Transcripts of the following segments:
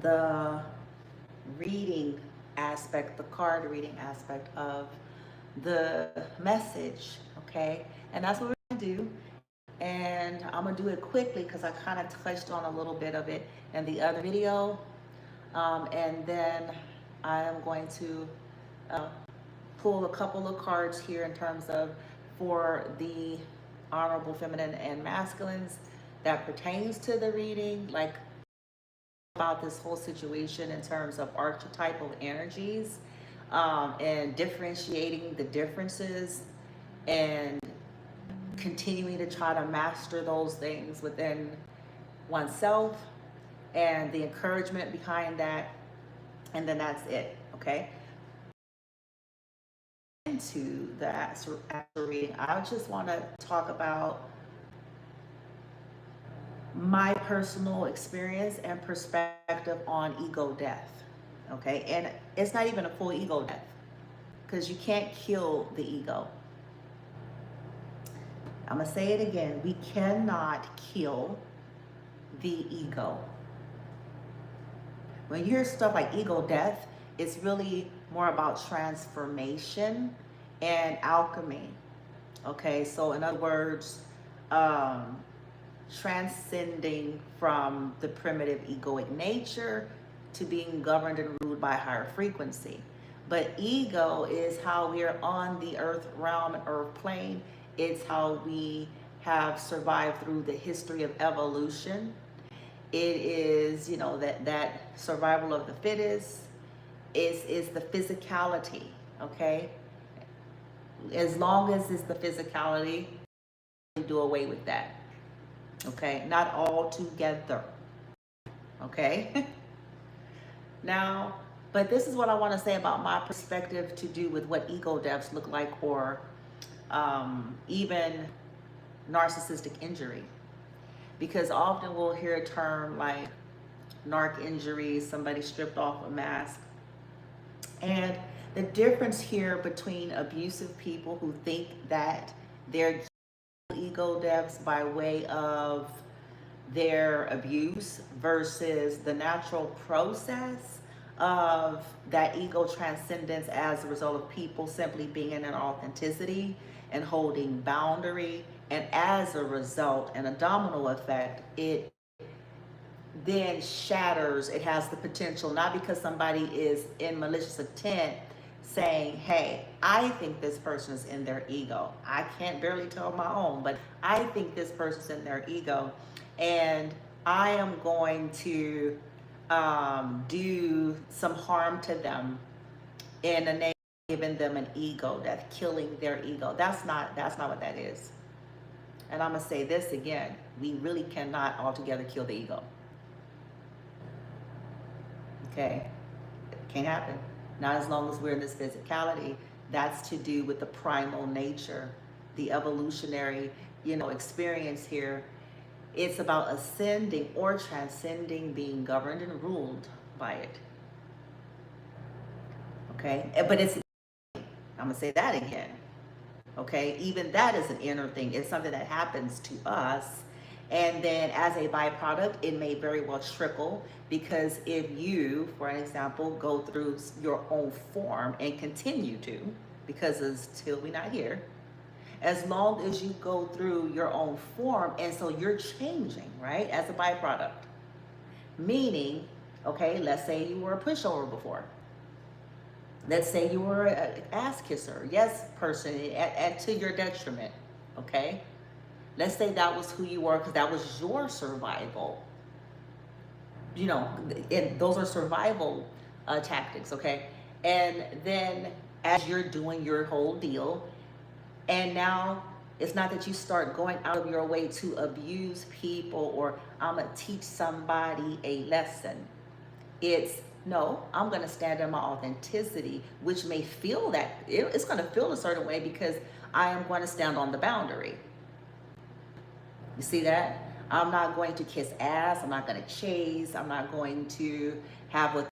the reading aspect, the card reading aspect of the message, okay? And that's what we're gonna do. And I'm gonna do it quickly because I kind of touched on a little bit of it in the other video. And then I am going to uh, pull a couple of cards here in terms of for the honorable feminine and masculines that pertains to the reading, like about this whole situation in terms of archetypal energies, and differentiating the differences and continuing to try to master those things within oneself and the encouragement behind that. And then that's it, okay? Into the actual reading, I just want to talk about my personal experience and perspective on ego death, okay? And it's not even a full ego death because you can't kill the ego. I'm gonna say it again. We cannot kill the ego. When you hear stuff like ego death, it's really more about transformation and alchemy. Okay, so in other words, transcending from the primitive egoic nature to being governed and ruled by higher frequency. But ego is how we are on the earth realm and earth plane. It's how we have survived through the history of evolution. It is, you know, that survival of the fittest is the physicality, okay? As long as it's the physicality, we do away with that, okay? Not all together, okay? Now, but this is what I want to say about my perspective to do with what ego deaths look like, or even narcissistic injury. Because often we'll hear a term like narc injury, somebody stripped off a mask. And the difference here between abusive people who think that they're ego deaths by way of their abuse versus the natural process of that ego transcendence as a result of people simply being in an authenticity and holding boundary. And as a result, and a domino effect, it then shatters. It has the potential, not because somebody is in malicious intent saying, hey, I think this person is in their ego. I can't barely tell my own, but I think this person's in their ego. And I am going to do some harm to them in the name of giving them an ego death, killing their ego. That's not what that is. And I'm gonna say this again, we really cannot altogether kill the ego. Okay, it can't happen. Not as long as we're in this physicality. That's to do with the primal nature, the evolutionary, experience here. It's about ascending or transcending being governed and ruled by it. Okay, but I'm gonna say that again. Okay, even that is an inner thing. It's something that happens to us. And then as a byproduct, it may very well trickle, because if you, for an example, go through your own form and continue to, because until we're not here, as long as you go through your own form, and so you're changing, right, as a byproduct. Meaning, okay, let's say you were a pushover before. Let's say you were an ass kisser, yes person, at to your detriment, okay? Let's say that was who you were because that was your survival. And those are survival tactics, okay? And then as you're doing your whole deal, and now it's not that you start going out of your way to abuse people or I'm gonna teach somebody a lesson. It's, no, I'm gonna stand in my authenticity, which may feel that, it's gonna feel a certain way because I am going to stand on the boundary. You see that? I'm not going to kiss ass. I'm not going to chase. I'm not going to have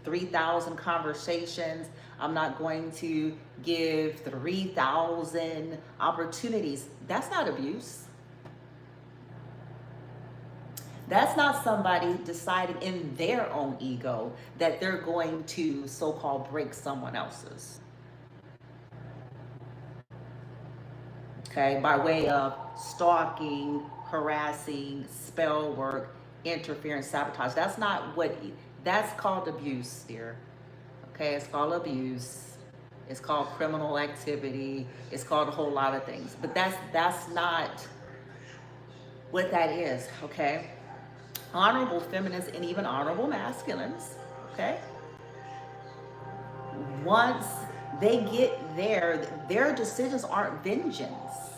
3,000 conversations. I'm not going to give 3,000 opportunities. That's not abuse. That's not somebody deciding in their own ego that they're going to so-called break someone else's. Okay, by way of stalking, harassing, spell work, interference, sabotage. That's not what, that's called abuse, dear. Okay, it's called abuse. It's called criminal activity. It's called a whole lot of things. But that's not what that is, okay? Honorable feminists and even honorable masculines, okay? Once they get there, their decisions aren't vengeance.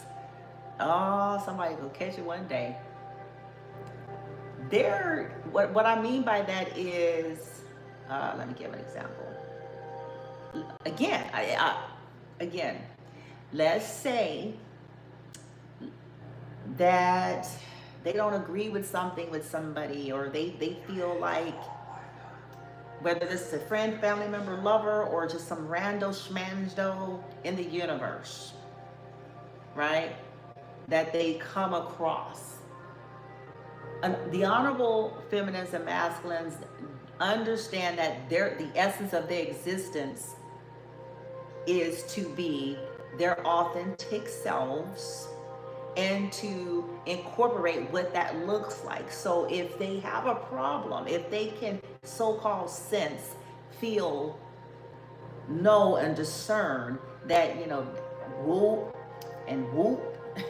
Oh, somebody will catch it one day. What I mean by that is, let me give an example. Again, again, let's say that they don't agree with something with somebody, or they feel like, whether this is a friend, family member, lover, or just some rando schmanjo in the universe, right, that they come across. The honorable feminines and masculines understand that the essence of their existence is to be their authentic selves and to incorporate what that looks like. So if they have a problem, if they can so-called sense, feel, know, and discern that, you know, whoop and whoop,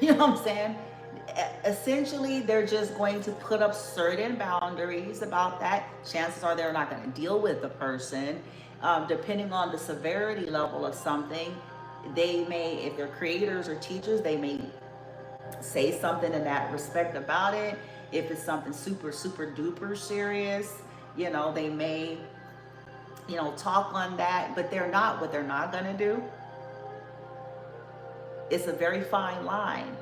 you know what I'm saying? Essentially, they're just going to put up certain boundaries about that. Chances are they're not going to deal with the person. Depending on the severity level of something, they may, if they're creators or teachers, they may say something in that respect about it. If it's something super, super duper serious, you know, they may, you know, talk on that, but what they're not going to do. It's a very fine line,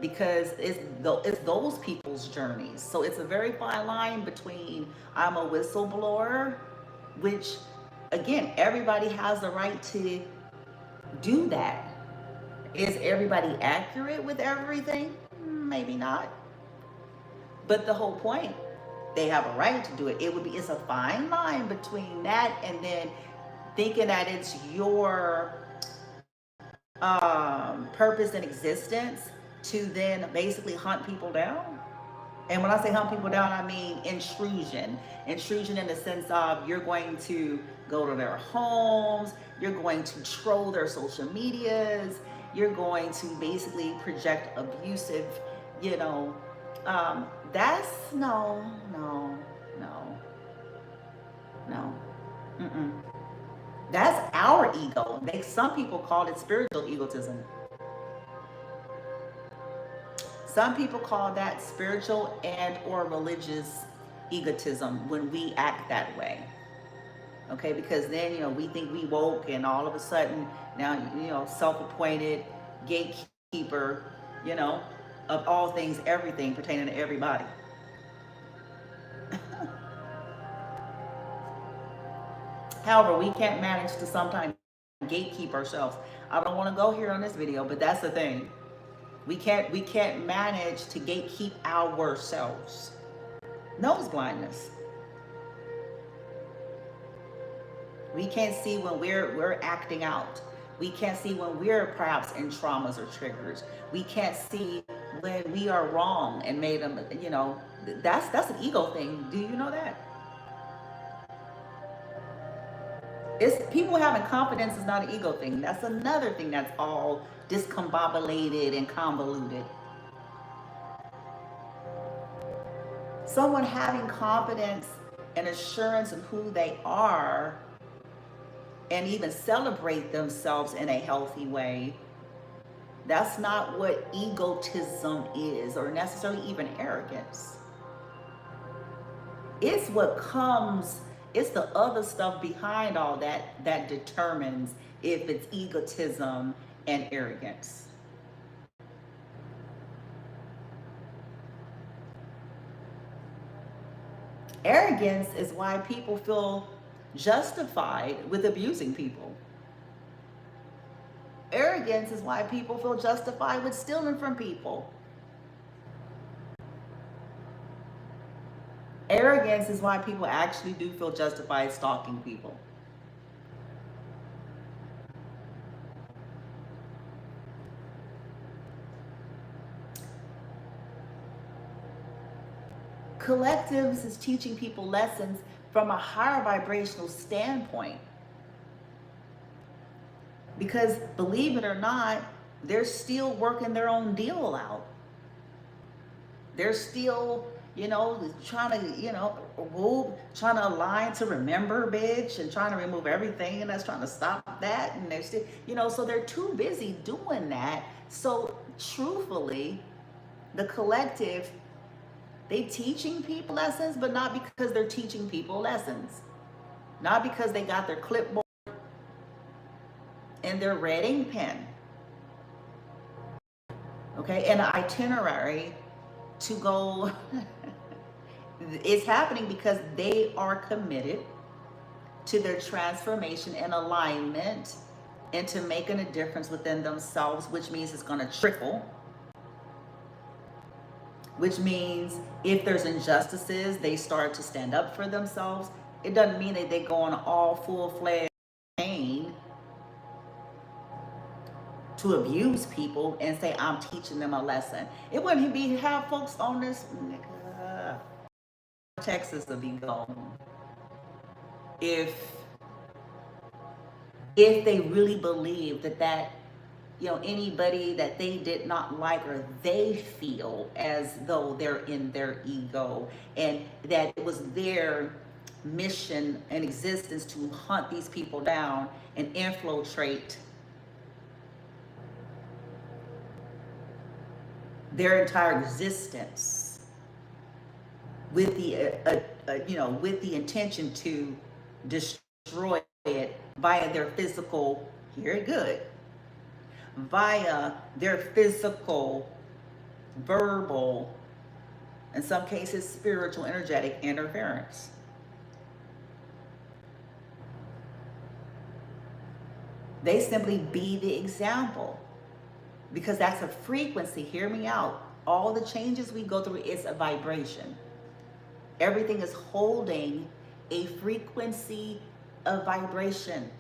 because it's those people's journeys. So it's a very fine line between I'm a whistleblower, which again, everybody has the right to do that. Is everybody accurate with everything? Maybe not. But the whole point, they have a right to do it. It's a fine line between that and then thinking that it's your purpose in existence to then basically hunt people down. And when I say hunt people down, I mean intrusion. Intrusion in the sense of you're going to go to their homes, you're going to troll their social medias, you're going to basically project abusive, you know, that's no. That's our ego. Some people call it spiritual egotism. Some people call that spiritual and or religious egotism when we act that way. Okay, because then, you know, we think we woke, and all of a sudden now, you know, self-appointed gatekeeper, you know, of all things, everything pertaining to everybody. However, we can't manage to sometimes gatekeep ourselves. I don't want to go here on this video, but that's the thing. We can't manage to gatekeep ourselves. Nose blindness. We can't see when we're acting out. We can't see when we're perhaps in traumas or triggers. We can't see when we are wrong and made them, you know, that's an ego thing. Do you know that? People having confidence is not an ego thing. That's another thing that's all discombobulated and convoluted. Someone having confidence and assurance in who they are and even celebrate themselves in a healthy way, that's not what egotism is, or necessarily even arrogance. It's what comes, it's the other stuff behind all that that determines if it's egotism and arrogance. Arrogance is why people feel justified with abusing people. Arrogance is why people feel justified with stealing from people. Arrogance is why people actually do feel justified stalking people. Collectives is teaching people lessons from a higher vibrational standpoint. Because believe it or not, they're still working their own deal out. They're still, trying to, trying to align to remember, bitch, and trying to remove everything, and that's trying to stop that. And they're still, so they're too busy doing that. So truthfully, the collective, they teaching people lessons, but not because they're teaching people lessons. Not because they got their clipboard and their red ink pen. Okay, and an itinerary to go. It's happening because they are committed to their transformation and alignment and to making a difference within themselves, which means it's going to trickle. Which means if there's injustices, they start to stand up for themselves. It doesn't mean that they go on all full-fledged campaign to abuse people and say, I'm teaching them a lesson. It wouldn't be have folks on this, nigga, Texas to be gone. If they really believe that anybody that they did not like or they feel as though they're in their ego and that it was their mission and existence to hunt these people down and infiltrate their entire existence with the intention to destroy it via their physical, hear it good, via their physical, verbal, in some cases spiritual, energetic interference. They simply be the example because that's a frequency. Hear me out. All the changes we go through is a vibration. Everything is holding a frequency of vibration.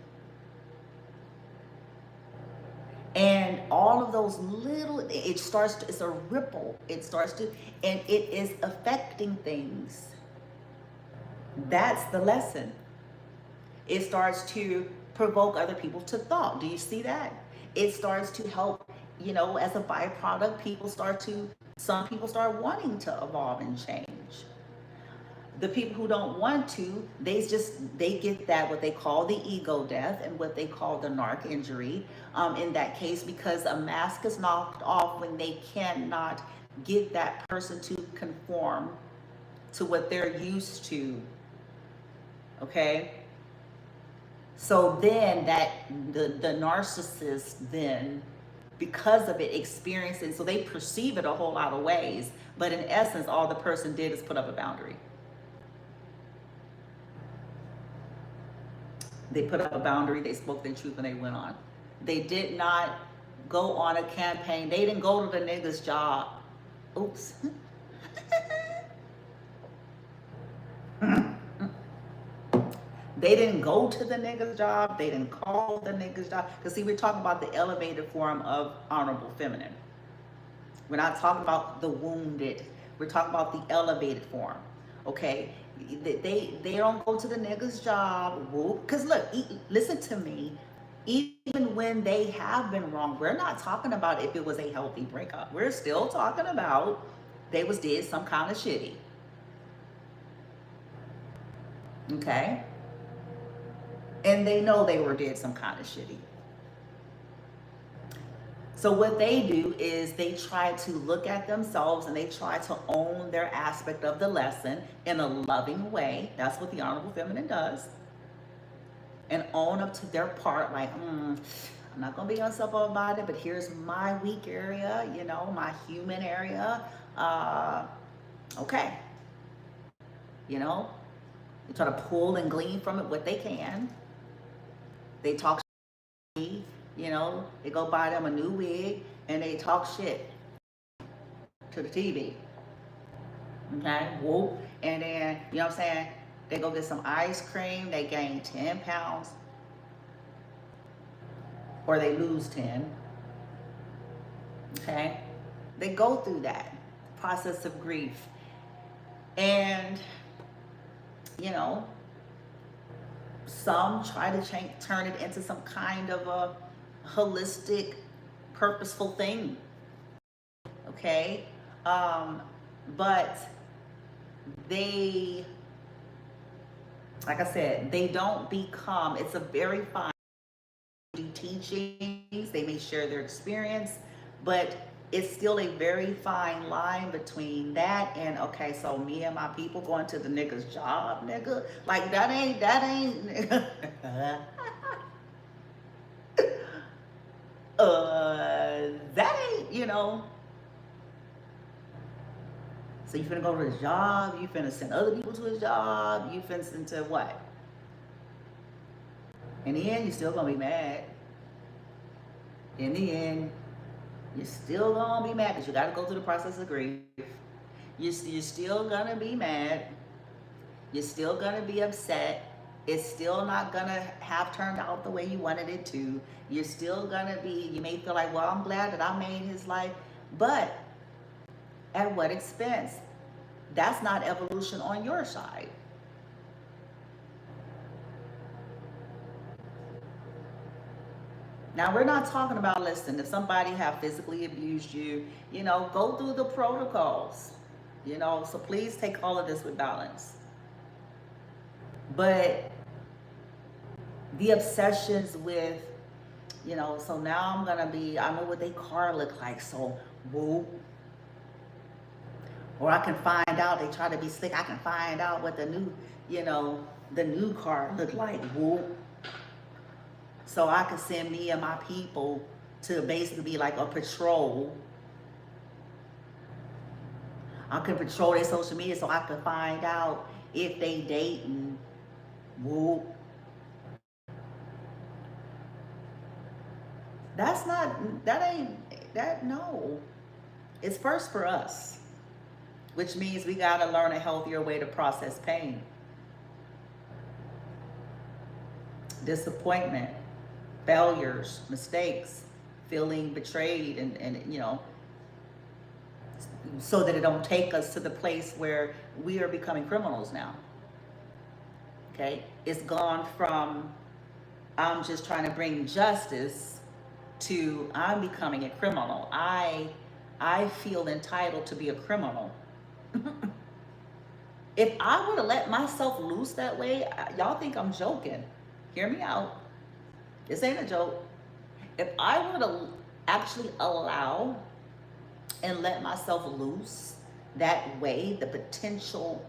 And all of those little, it's a ripple. It starts to, and it is affecting things. That's the lesson. It starts to provoke other people to thought. Do you see that? It starts to help, as a byproduct, some people start wanting to evolve and change. The people who don't want to, they get that, what they call the ego death and what they call the narc injury. In that case, because a mask is knocked off when they cannot get that person to conform to what they're used to. Okay? So then the narcissist then, because of it, experiencing, so they perceive it a whole lot of ways, but in essence, all the person did is put up a boundary. They put up a boundary, they spoke their truth, and they went on. They did not go on a campaign. They didn't go to the nigga's job. Oops. They didn't go to the nigga's job. They didn't call the nigga's job. Because see, we're talking about the elevated form of honorable feminine. We're not talking about the wounded. We're talking about the elevated form. Okay? They don't go to the nigga's job. Because look, listen to me. Even when they have been wrong, we're not talking about if it was a healthy breakup. We're still talking about they did some kind of shitty. Okay? And they know they did some kind of shitty. So what they do is they try to look at themselves and they try to own their aspect of the lesson in a loving way. That's what the Honorable Feminine does. And own up to their part, like, I'm not going to be yourself about it, but here's my weak area, my human area. Okay. They try to pull and glean from it what they can. They talk shit, they go buy them a new wig and they talk shit to the TV. Okay, whoop. and then, you know what I'm saying, they go get some ice cream, they gain 10 pounds, or they lose 10, okay? They go through that process of grief. And, you know, some try to turn it into some kind of a holistic, purposeful thing, okay? But they, like I said, they don't become, it's a very fine, do teachings, they may share their experience, but it's still a very fine line between that and, okay, so me and my people going to the nigga's job, nigga, like that ain't that ain't, you know. So you finna go to his job, you finna send other people to his job, you finna send to what? In the end, you're still gonna be mad. In the end, you're still gonna be mad because you gotta go through the process of grief. You're still gonna be mad. You're still gonna be upset. It's still not gonna have turned out the way you wanted it to. You're still gonna be, you may feel like, well, I'm glad that I made his life, but at what expense? That's not evolution on your side. Now, we're not talking about, listen, if somebody have physically abused you, you know, go through the protocols, you know, so please take all of this with balance. But the obsessions with, you know, so now I'm gonna be, I know what they car look like, so whoop. Or I can find out, they try to be slick, I can find out what the new, you know, the new car look like, whoop. So I can send me and my people to basically be like a patrol. I can patrol their social media so I can find out if they dating. Whoop. That's not, that ain't, that, no. It's first for us, which means we gotta learn a healthier way to process pain. Disappointment, failures, mistakes, feeling betrayed, and you know, so that it don't take us to the place where we are becoming criminals now. Okay, it's gone from I'm just trying to bring justice to I'm becoming a criminal. I feel entitled to be a criminal. If I were to let myself loose that way, y'all think I'm joking. Hear me out. This ain't a joke. If I were to actually allow and let myself loose that way, the potential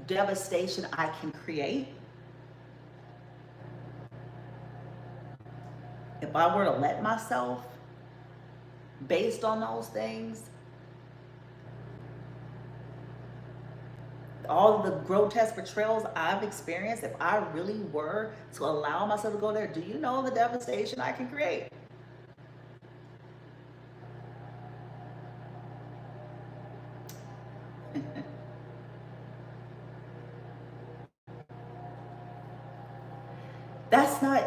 devastation I can create, if I were to let myself, based on those things, all the grotesque betrayals I've experienced, if I really were to allow myself to go there, do you know the devastation I can create? That's not,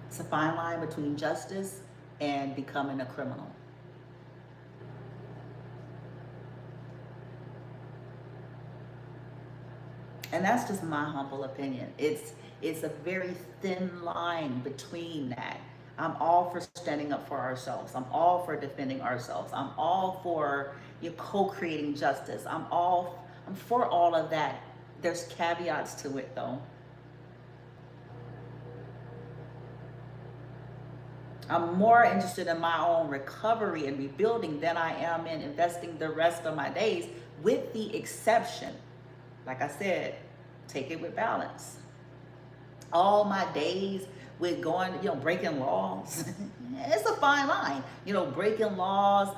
It's a fine line between justice and becoming a criminal. And that's just my humble opinion. It's a very thin line between that. I'm all for standing up for ourselves. I'm all for defending ourselves. I'm all for co-creating justice. I'm for all of that. There's caveats to it though. I'm more interested in my own recovery and rebuilding than I am in investing the rest of my days, with the exception, like I said, take it with balance. All my days with going, breaking laws, it's a fine line. Breaking laws,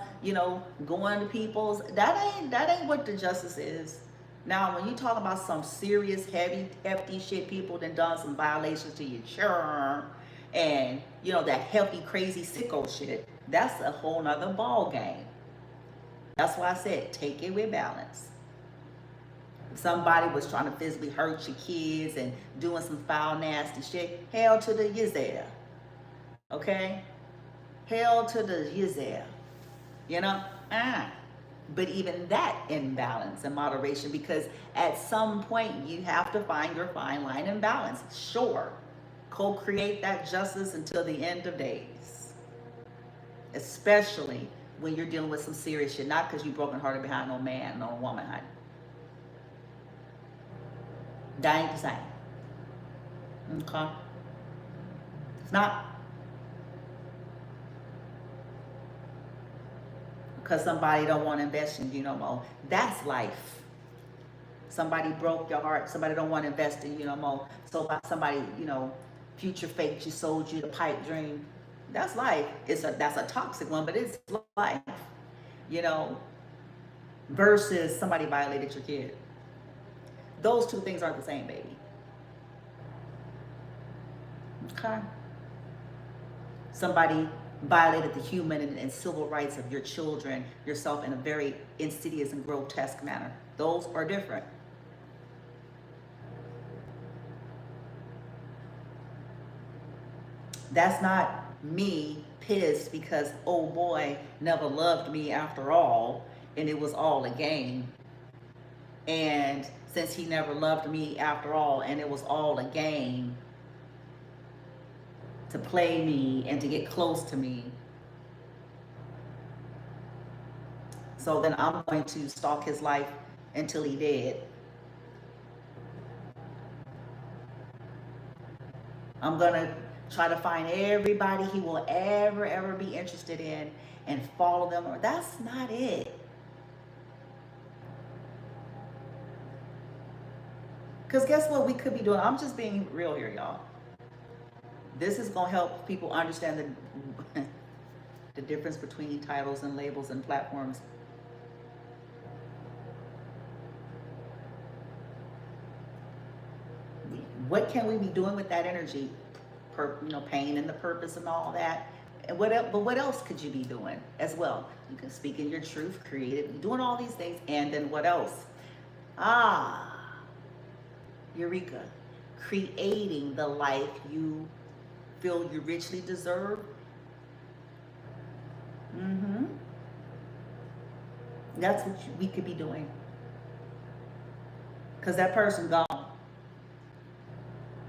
going to people's, that ain't what the justice is. Now, when you talk about some serious, hefty shit, people done some violations to your church, and you know, that healthy, crazy, sicko shit, that's a whole nother ball game. That's why I said take it with balance. If somebody was trying to physically hurt your kids and doing some foul, nasty shit, hell to the Yizelle. Okay? Hell to the Yizelle. You know? But even that in balance and moderation, because at some point you have to find your fine line and balance. Sure. Co-create that justice until the end of days. Especially when you're dealing with some serious shit. Not because you're brokenhearted behind no man, no woman, honey. That ain't the same. Okay? It's not. Because somebody don't want to invest in you no more. That's life. Somebody broke your heart. Somebody don't want to invest in you no more. So somebody, you know, future faked you, sold you the pipe dream. That's life. That's a toxic one, but it's life. You know, versus somebody violated your kid. Those two things aren't the same, baby. Okay? Somebody violated the human and civil rights of your children, yourself, in a very insidious and grotesque manner. Those are different. That's not me pissed because oh boy never loved me after all and it was all a game. And since he never loved me after all and it was all a game to play me and to get close to me, so then I'm going to stalk his life until he dead. I'm gonna try to find everybody he will ever be interested in and follow them. That's not it. Because guess what we could be doing? I'm just being real here, y'all. This is going to help people understand the difference between titles and labels and platforms. What can we be doing with that energy? Pain and the purpose and all that. And but what else could you be doing as well? You can speak in your truth, creative, doing all these things. And then what else? Eureka. Creating the life you feel you richly deserve. That's what we could be doing. Because that person gone.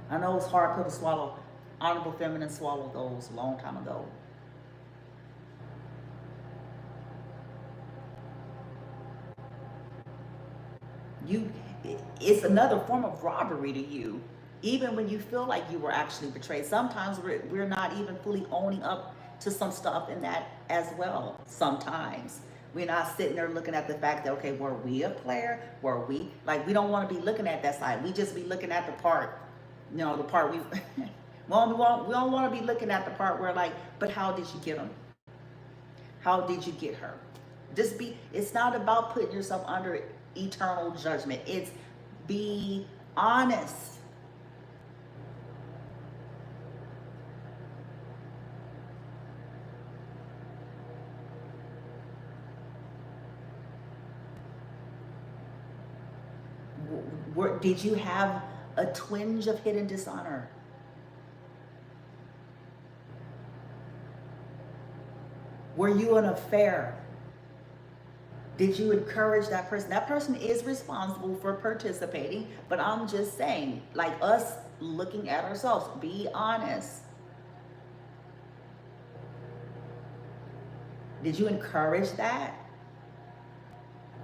I know it's hard pill to swallow. Honorable Feminine swallowed those a long time ago. It's another form of robbery to you, even when you feel like you were actually betrayed. Sometimes we're not even fully owning up to some stuff in that as well. Sometimes we're not sitting there looking at the fact that, okay, were we a player? Were we? Like, we don't want to be looking at that side. We just be looking at the part, the part we don't want to be looking at the part where, like, but how did you get them? How did you get her? It's not about putting yourself under eternal judgment. It's be honest. Did you have a twinge of hidden dishonor? Were you an affair? Did you encourage that person? That person is responsible for participating, but I'm just saying, like us looking at ourselves, be honest. Did you encourage that?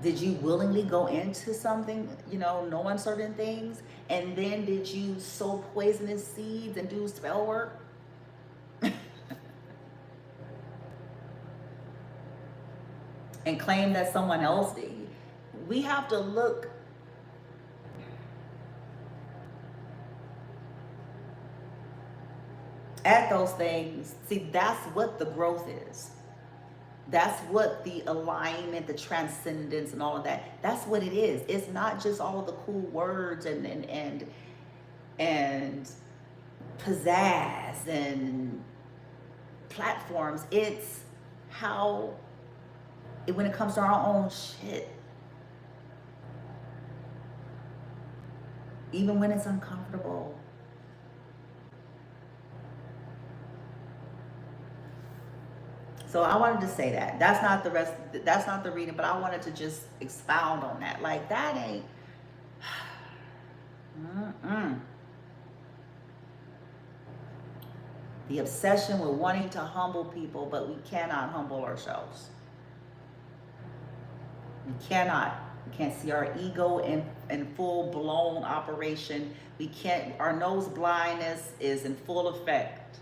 Did you willingly go into something, knowing certain things? And then did you sow poisonous seeds and do spell work? And claim that someone else did? We have to look at those things. See, that's what the growth is. That's what the alignment, the transcendence and all of that, that's what it is. It's not just all the cool words and pizzazz and platforms. It's how, when it comes to our own shit, even when it's uncomfortable. So I wanted to say that. That's not the rest, that's not the reading, but I wanted to just expound on that. Like, that ain't, the obsession with wanting to humble people, but we cannot humble ourselves. We cannot. We can't see our ego in full blown operation. We can't, our nose blindness is in full effect.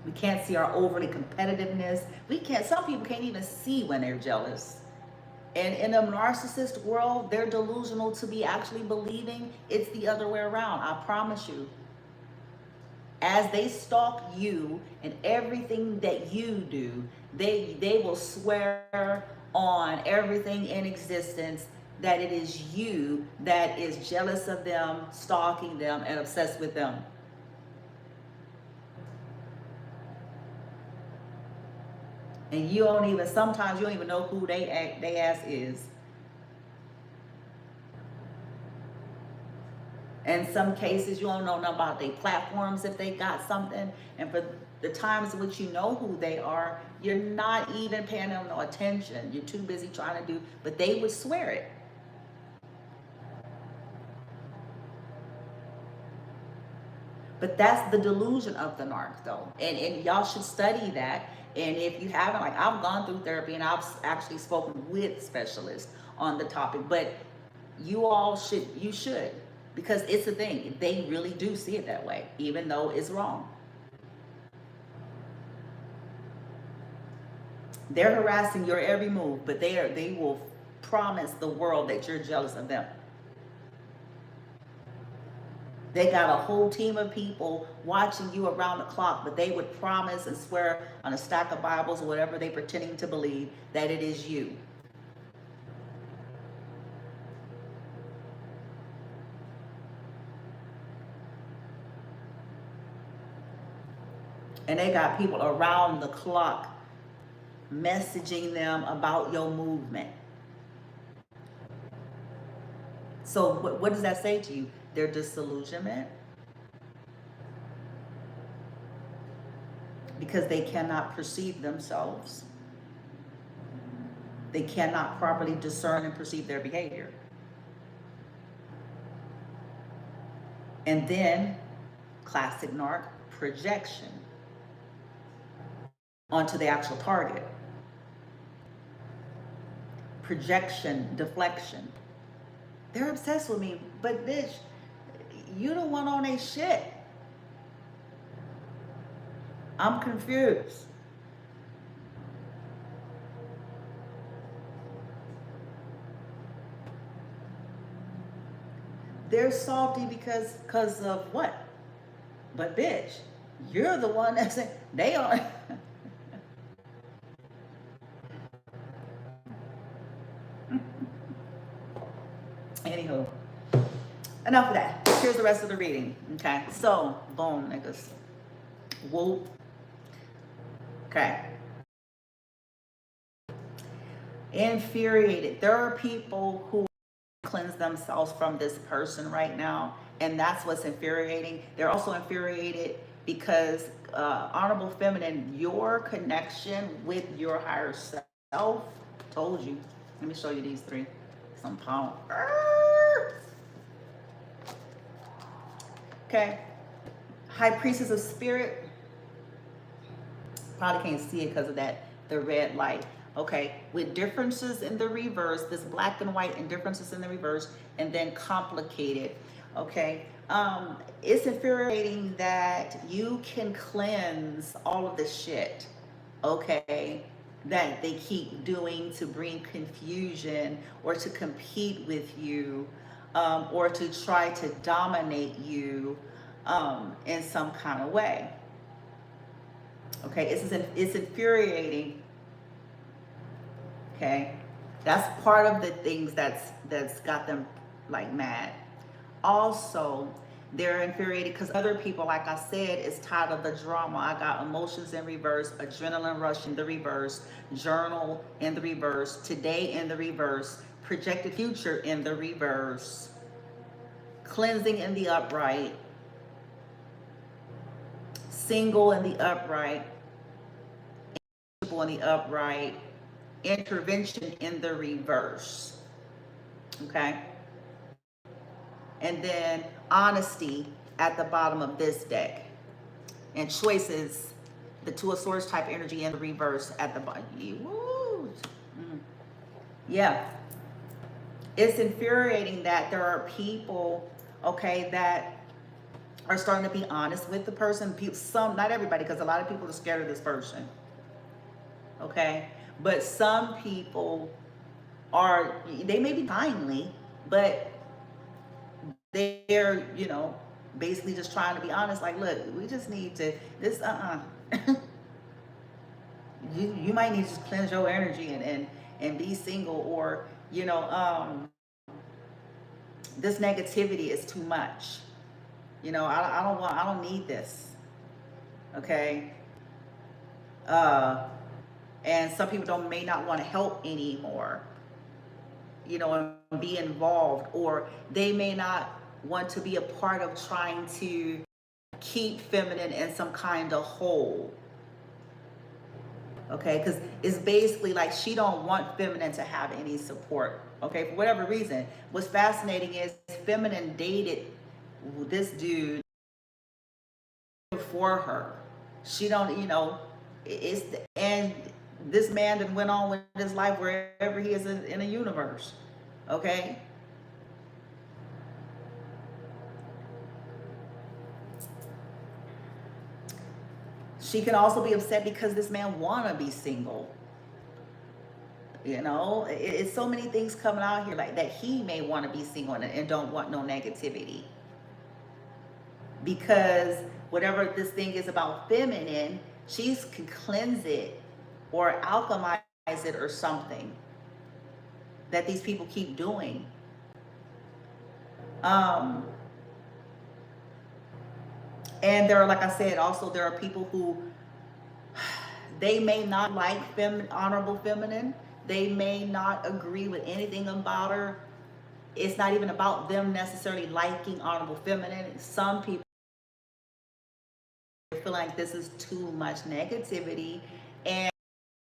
We can't see our overly competitiveness. We can't, some people can't even see when they're jealous. And in a narcissist world, they're delusional to be actually believing it's the other way around. I promise you. As they stalk you and everything that you do, they will swear on everything in existence that it is you that is jealous of them, stalking them, and obsessed with them. And you don't even, sometimes you don't even know who they ass is. In some cases, you don't know nothing about their platforms if they got something. And for the times in which you know who they are, you're not even paying them no attention. You're too busy trying to do, but they would swear it. But that's the delusion of the narc, though. And y'all should study that. And if you haven't, like, I've gone through therapy and I've actually spoken with specialists on the topic, but you all should, you should. Because it's a thing. They really do see it that way, even though it's wrong. They're harassing your every move, but they will promise the world that you're jealous of them. They got a whole team of people watching you around the clock, but they would promise and swear on a stack of Bibles or whatever they're pretending to believe that it is you. And they got people around the clock messaging them about your movement. So what does that say to you? Their disillusionment. Because they cannot perceive themselves. They cannot properly discern and perceive their behavior. And then, classic narc, projection onto the actual target. Projection, deflection. They're obsessed with me, but bitch, you the one on their shit. I'm confused. They're salty because of what? But bitch, you're the one that's saying they are. Anywho, enough of that. Here's the rest of the reading. Okay, so boom, niggas. Whoop. Okay. Infuriated. There are people who cleanse themselves from this person right now, and that's what's infuriating. They're also infuriated because honorable feminine, your connection with your higher self, told you. Let me show you these three. Some pound. Okay. High priestess of spirit. Probably can't see it because of that, the red light. Okay, with differences in the reverse, this black and white and differences in the reverse, and then complicated. Okay, it's infuriating that you can cleanse all of the shit, okay, that they keep doing to bring confusion or to compete with you, or to try to dominate you in some kind of way. Okay, it's infuriating. Okay, That's part of the things that's got them like mad. Also, they're infuriated because other people, like I said, is tired of the drama. I got emotions in reverse, adrenaline rush in the reverse, journal in the reverse, today in the reverse, projected future in the reverse, cleansing in the upright, single in the upright, in the upright, intervention in the reverse. Okay? And then honesty at the bottom of this deck. And choices, the Two of Swords type energy in the reverse at the bottom. Woo. Yeah. It's infuriating that there are people, okay, that are starting to be honest with the person. Some, not everybody, because a lot of people are scared of this person. Okay? But some people are, they may be kindly, but they're, you know, basically just trying to be honest. Like, look, we just need to, this, you might need to just cleanse your energy and be single, or, you know, this negativity is too much. You know, I don't need this. Okay. And some people may not want to help anymore, you know, and be involved, or they may not want to be a part of trying to keep feminine in some kind of hole. Okay, because it's basically like she don't want feminine to have any support. Okay, for whatever reason. What's fascinating is feminine dated this dude for her. She don't, you know, and this man then went on with his life wherever he is in a universe. Okay. She can also be upset because this man wanna be single. You know, it's so many things coming out here like that. He may want to be single and don't want no negativity, because whatever this thing is about feminine, she can cleanse it or alchemize it or something that these people keep doing. And there are, like I said, also there are people who they may not like honorable feminine. They may not agree with anything about her. It's not even about them necessarily liking honorable feminine. Some people feel like this is too much negativity. And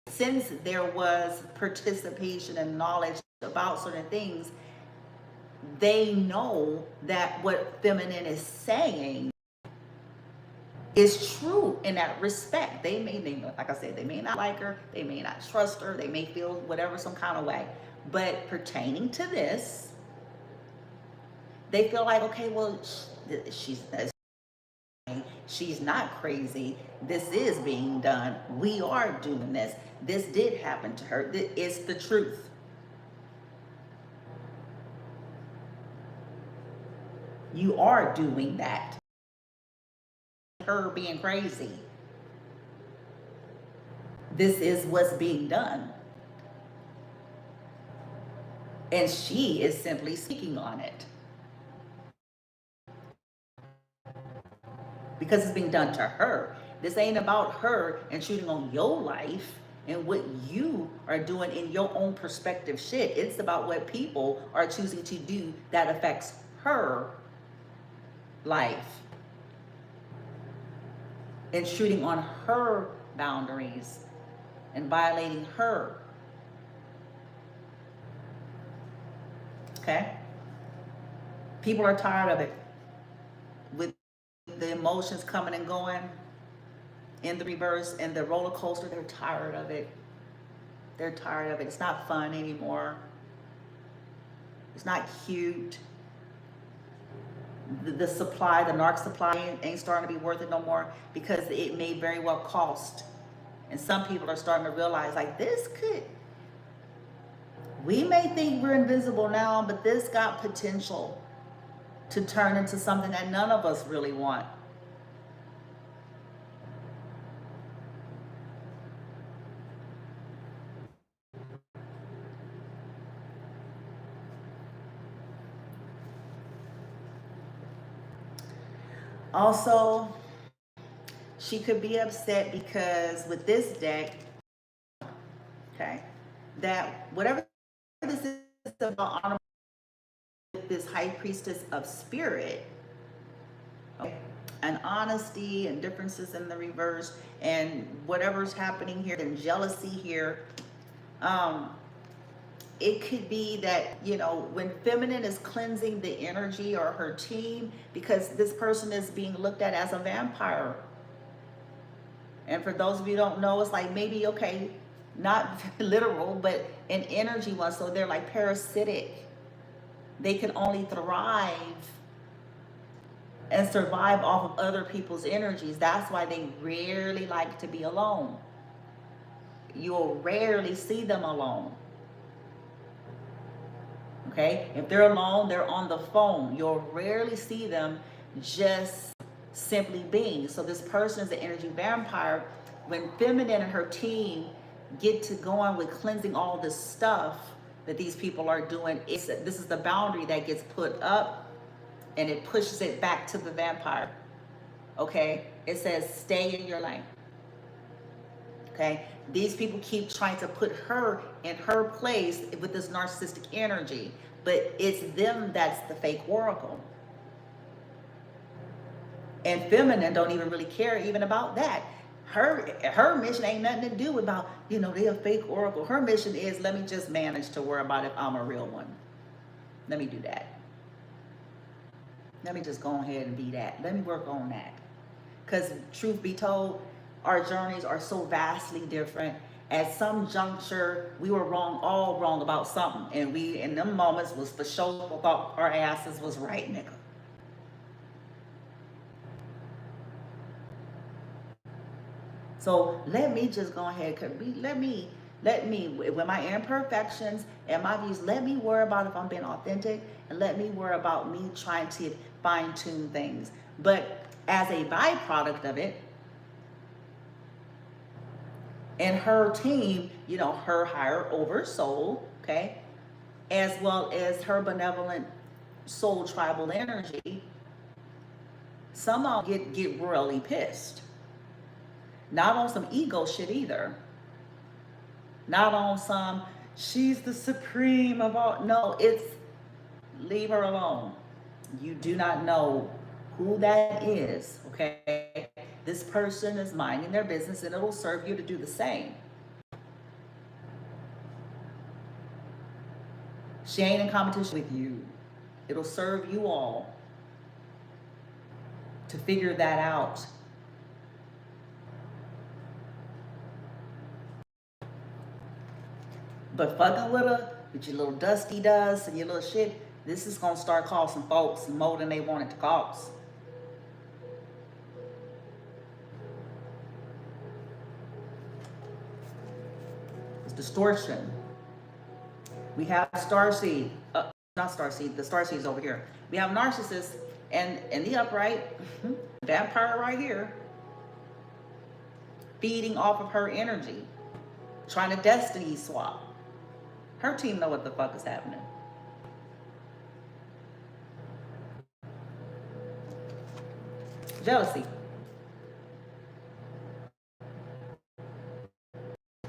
since there was participation and knowledge about certain things, they know that what feminine is saying is true in that respect. They may, like I said, they may not like her, they may not trust her, they may feel whatever, some kind of way. But pertaining to this, they feel like, okay, well, she's not crazy. This is being done. We are doing this. This did happen to her. It's the truth. You are doing that. Her being crazy. This is what's being done. And she is simply speaking on it. Because it's being done to her. This ain't about her intruding on your life and what you are doing in your own perspective shit. It's about what people are choosing to do that affects her life. Intruding on her boundaries and violating her. Okay? People are tired of it. With the emotions coming and going in the reverse and the roller coaster, they're tired of it. They're tired of it. It's not fun anymore. It's not cute. The supply, the narc supply ain't starting to be worth it no more, because it may very well cost. And some people are starting to realize, like, this could, we may think we're invincible now, but this got potential to turn into something that none of us really want. Also, she could be upset because with this deck, okay, that whatever this is about, this high priestess of spirit, okay, and honesty and differences in the reverse and whatever's happening here and jealousy here, it could be that, you know, when feminine is cleansing the energy or her team, because this person is being looked at as a vampire. And for those of you who don't know, it's like maybe, okay, not literal, but an energy one. So they're like parasitic. They can only thrive and survive off of other people's energies. That's why they rarely like to be alone. You'll rarely see them alone. Okay? If they're alone, they're on the phone. You'll rarely see them just simply being. So this person is an energy vampire. When feminine and her team get to going with cleansing all this stuff that these people are doing, this is the boundary that gets put up and it pushes it back to the vampire. Okay? It says stay in your lane. Okay? These people keep trying to put her in her place with this narcissistic energy, but it's them that's the fake oracle. And feminine don't even really care even about that. Her mission ain't nothing to do about, you know, they're a fake oracle. Her mission is, let me just manage to worry about if I'm a real one. Let me do that. Let me just go ahead and be that. Let me work on that. Because truth be told, our journeys are so vastly different. At some juncture, we were all wrong about something. And we, in them moments, was for sure thought our asses was right, nigga. So let me just go ahead, let me, with my imperfections and my views, let me worry about if I'm being authentic, and let me worry about me trying to fine tune things. But as a byproduct of it, and her team, you know, her higher over soul, okay, as well as her benevolent soul tribal energy, some of them get royally pissed. Not on some ego shit either. Not on some, she's the supreme of all. No, it's leave her alone. You do not know who that is, okay? This person is minding their business and it'll serve you to do the same. She ain't in competition with you. It'll serve you all to figure that out. But fucking with her, with your little dusty dust and your little shit, this is going to start costing folks more than they want it to cost. It's distortion. We have starseed. Not starseed. The starseed is over here. We have narcissists and in the upright, vampire right here, feeding off of her energy, trying to destiny swap. Her team know what the fuck is happening. Jealousy.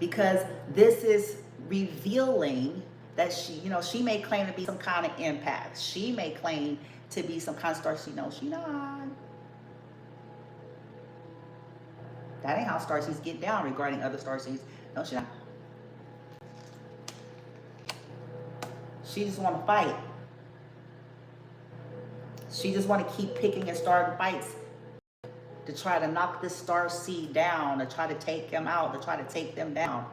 Because this is revealing that she, you know, she may claim to be some kind of empath. She may claim to be some kind of starseed. No, she not. That ain't how starseeds get down regarding other starseeds. No, she not. She just want to fight. She just want to keep picking and starting fights to try to knock this star seed down, to try to take him out, to try to take them down.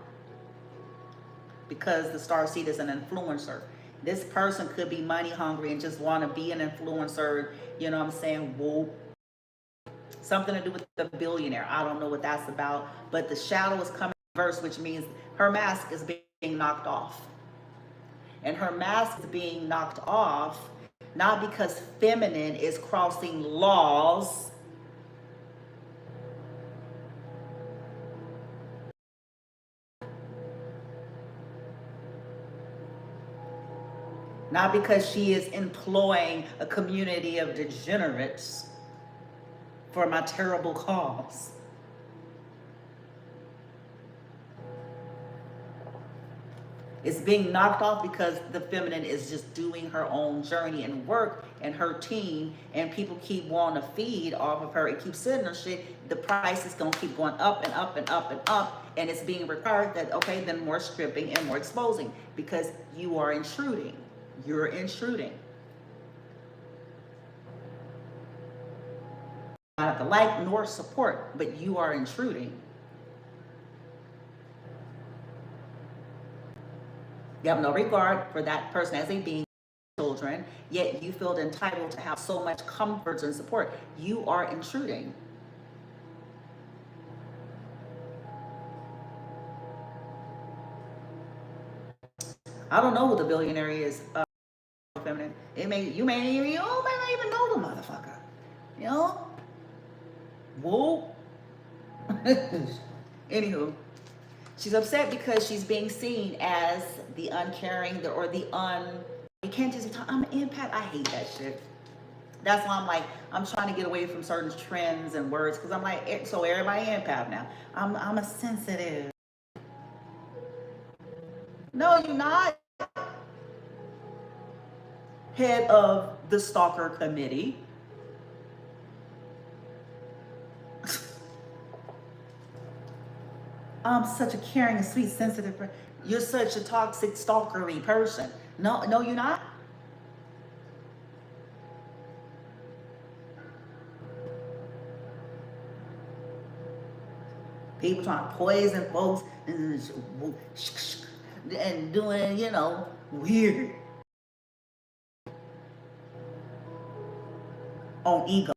Because the star seed is an influencer. This person could be money hungry and just want to be an influencer, you know what I'm saying? Whoop. Something to do with the billionaire. I don't know what that's about. But the shadow is coming in reverse, which means her mask is being knocked off. And her mask is being knocked off, not because feminine is crossing laws, not because she is employing a community of degenerates, for my terrible cause. It's being knocked off because the feminine is just doing her own journey and work and her team, and people keep wanting to feed off of her and keep sending her shit. The price is going to keep going up and up and up and up, and it's being required that, okay, then more stripping and more exposing because you are intruding. You're intruding. Not the like nor support, but you are intruding. You have no regard for that person as a being, children, yet you feel entitled to have so much comfort and support. You are intruding. I don't know who the billionaire is, feminine. You may not even know the motherfucker. You know? Whoa. Anywho. She's upset because she's being seen as the uncaring, you can't just talk, I'm an empath. I hate that shit. That's why I'm like, I'm trying to get away from certain trends and words because I'm like, so everybody empath now. I'm a sensitive. No, you're not. Head of the stalker committee. I'm such a caring and sweet, sensitive person. You're such a toxic, stalkery person. No, you're not. People trying to poison folks and doing, weird on ego.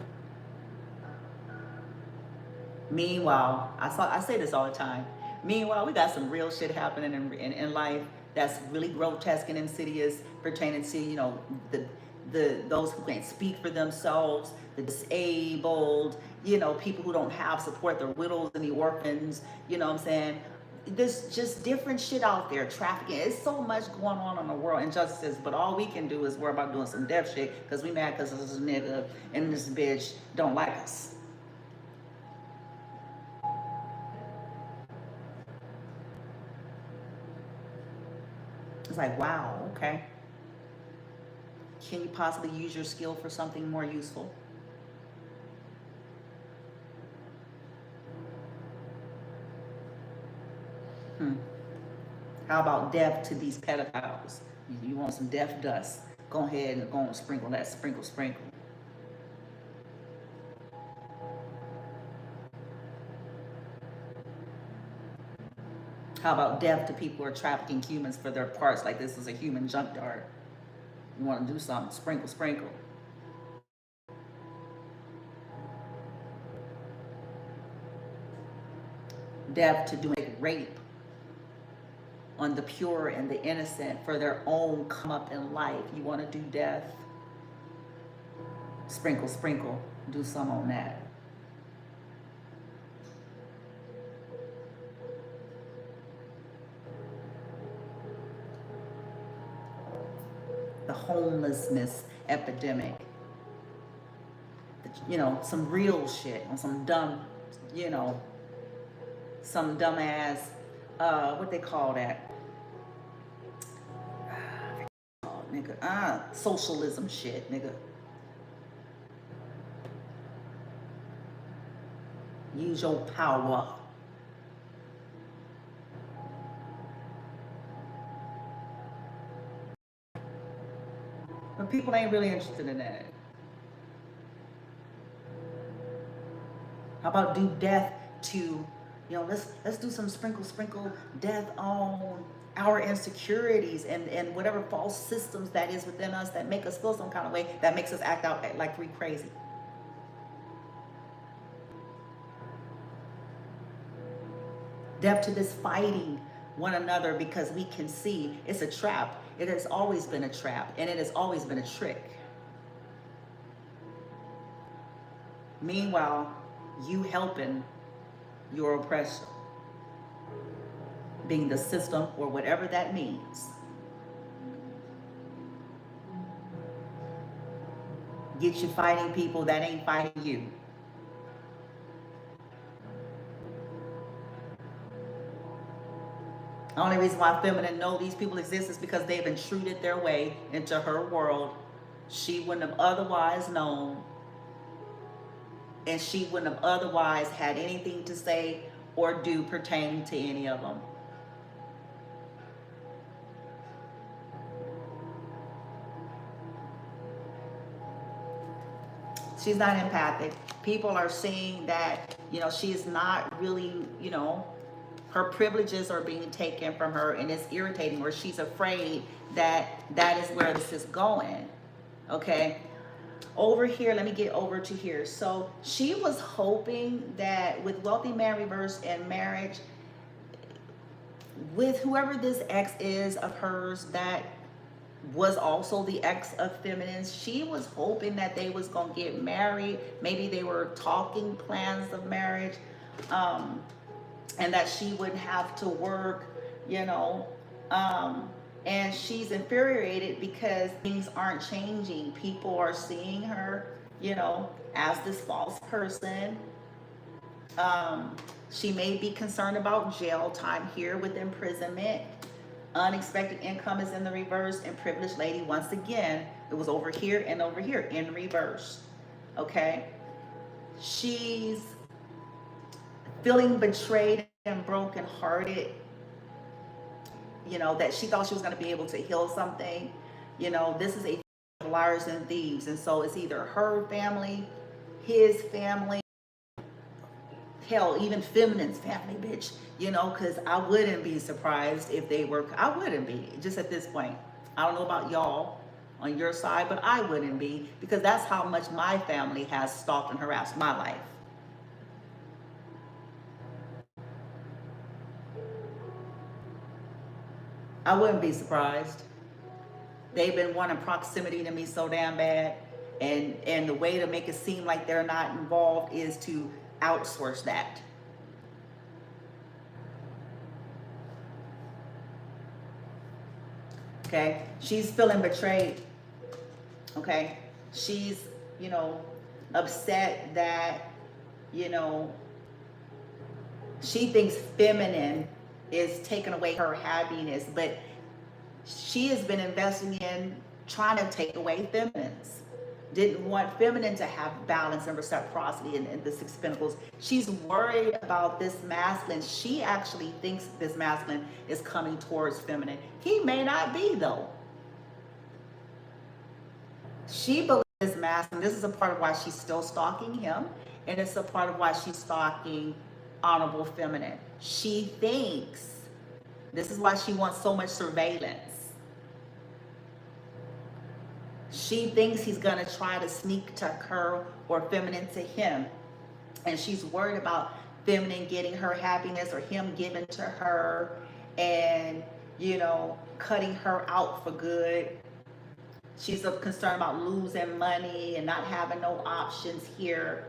Meanwhile, I say this all the time. Meanwhile, we got some real shit happening in life that's really grotesque and insidious, pertaining to those who can't speak for themselves, the disabled, people who don't have support, the widows and the orphans. You know what I'm saying? There's just different shit out there, trafficking. It's so much going on in the world, injustices. But all we can do is worry about doing some deaf shit because we mad because this nigga and this bitch don't like us. It's like, wow, okay. Can you possibly use your skill for something more useful? How about death to these pedophiles? You want some death dust? Go ahead and go and sprinkle that, sprinkle. How about death to people who are trafficking humans for their parts, like this is a human junkyard? You want to do something, sprinkle. Death to doing rape on the pure and the innocent for their own come up in life. You want to do death? Sprinkle. Do some on that. The homelessness epidemic. Some real shit on some dumb, some dumbass, what they call that? Nigga, socialism shit, nigga. Use your power. But people ain't really interested in that. How about do death to, let's do some sprinkle death on our insecurities and whatever false systems that is within us that make us feel some kind of way, that makes us act out like we crazy. Death to this fighting one another because we can see it's a trap. It has always been a trap, and it has always been a trick. Meanwhile, you helping your oppressor, being the system or whatever that means. Get you fighting people that ain't fighting you. The only reason why feminine know these people exist is because they've intruded their way into her world. She wouldn't have otherwise known, and she wouldn't have otherwise had anything to say or do pertaining to any of them. She's not empathic. People are seeing that, she's not really, her privileges are being taken from her, and it's irritating, or she's afraid that that is where this is going. Okay. Over here, let me get over to here. So she was hoping that with wealthy man reverse and marriage, with whoever this ex is of hers, that was also the ex of feminines, she was hoping that they was gonna get married. Maybe they were talking plans of marriage, and that she wouldn't have to work, and she's infuriated because things aren't changing. People are seeing her, as this false person. She may be concerned about jail time here with imprisonment. Unexpected income is in the reverse, and privileged lady, once again, it was over here and over here in reverse. Okay. She's feeling betrayed and brokenhearted. That she thought she was going to be able to heal something. This is a liars and thieves. And so it's either her family, his family, hell, even feminine's family, bitch. Because I wouldn't be surprised if they were, I wouldn't be, just at this point. I don't know about y'all on your side, but I wouldn't be, because that's how much my family has stalked and harassed my life. I wouldn't be surprised. They've been wanting proximity to me so damn bad. And the way to make it seem like they're not involved is to outsource that. Okay. She's feeling betrayed. Okay. She's, upset that, she thinks feminine is taking away her happiness, but she has been investing in trying to take away feminines. Didn't want feminine to have balance and reciprocity in the Six of Pentacles. She's worried about this masculine. She actually thinks this masculine is coming towards feminine. He may not be, though. She believes this masculine. This is a part of why she's still stalking him, and it's a part of why she's stalking honorable feminine. She thinks, this is why she wants so much surveillance. She thinks he's going to try to sneak to her or feminine to him. And she's worried about feminine getting her happiness or him giving to her and, cutting her out for good. She's concerned about losing money and not having no options here.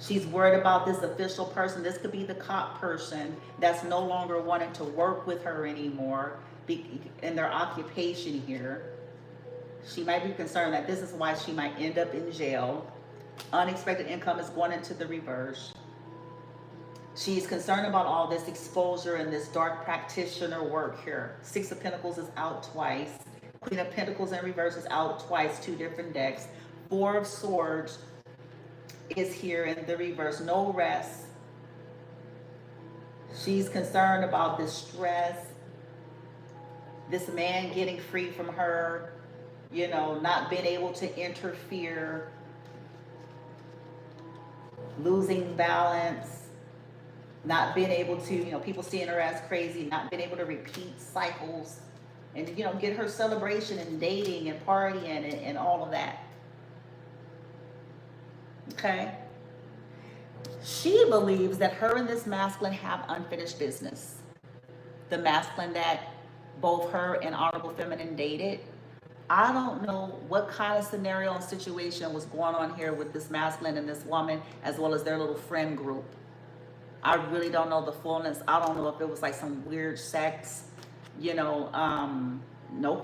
She's worried about this official person. This could be the cop person that's no longer wanting to work with her anymore in their occupation here. She might be concerned that this is why she might end up in jail. Unexpected income is going into the reverse. She's concerned about all this exposure and this dark practitioner work here. Six of Pentacles is out twice. Queen of Pentacles in reverse is out twice, two different decks. Four of Swords is here in the reverse. No rest. She's concerned about this stress. This man getting free from her. Not being able to interfere. Losing balance. Not being able to, people seeing her as crazy. Not being able to repeat cycles. And, get her celebration and dating and partying and all of that. Okay. She believes that her and this masculine have unfinished business. The masculine that both her and honorable feminine dated. I don't know what kind of scenario and situation was going on here with this masculine and this woman, as well as their little friend group. I really don't know the fullness. I don't know if it was like some weird sex, no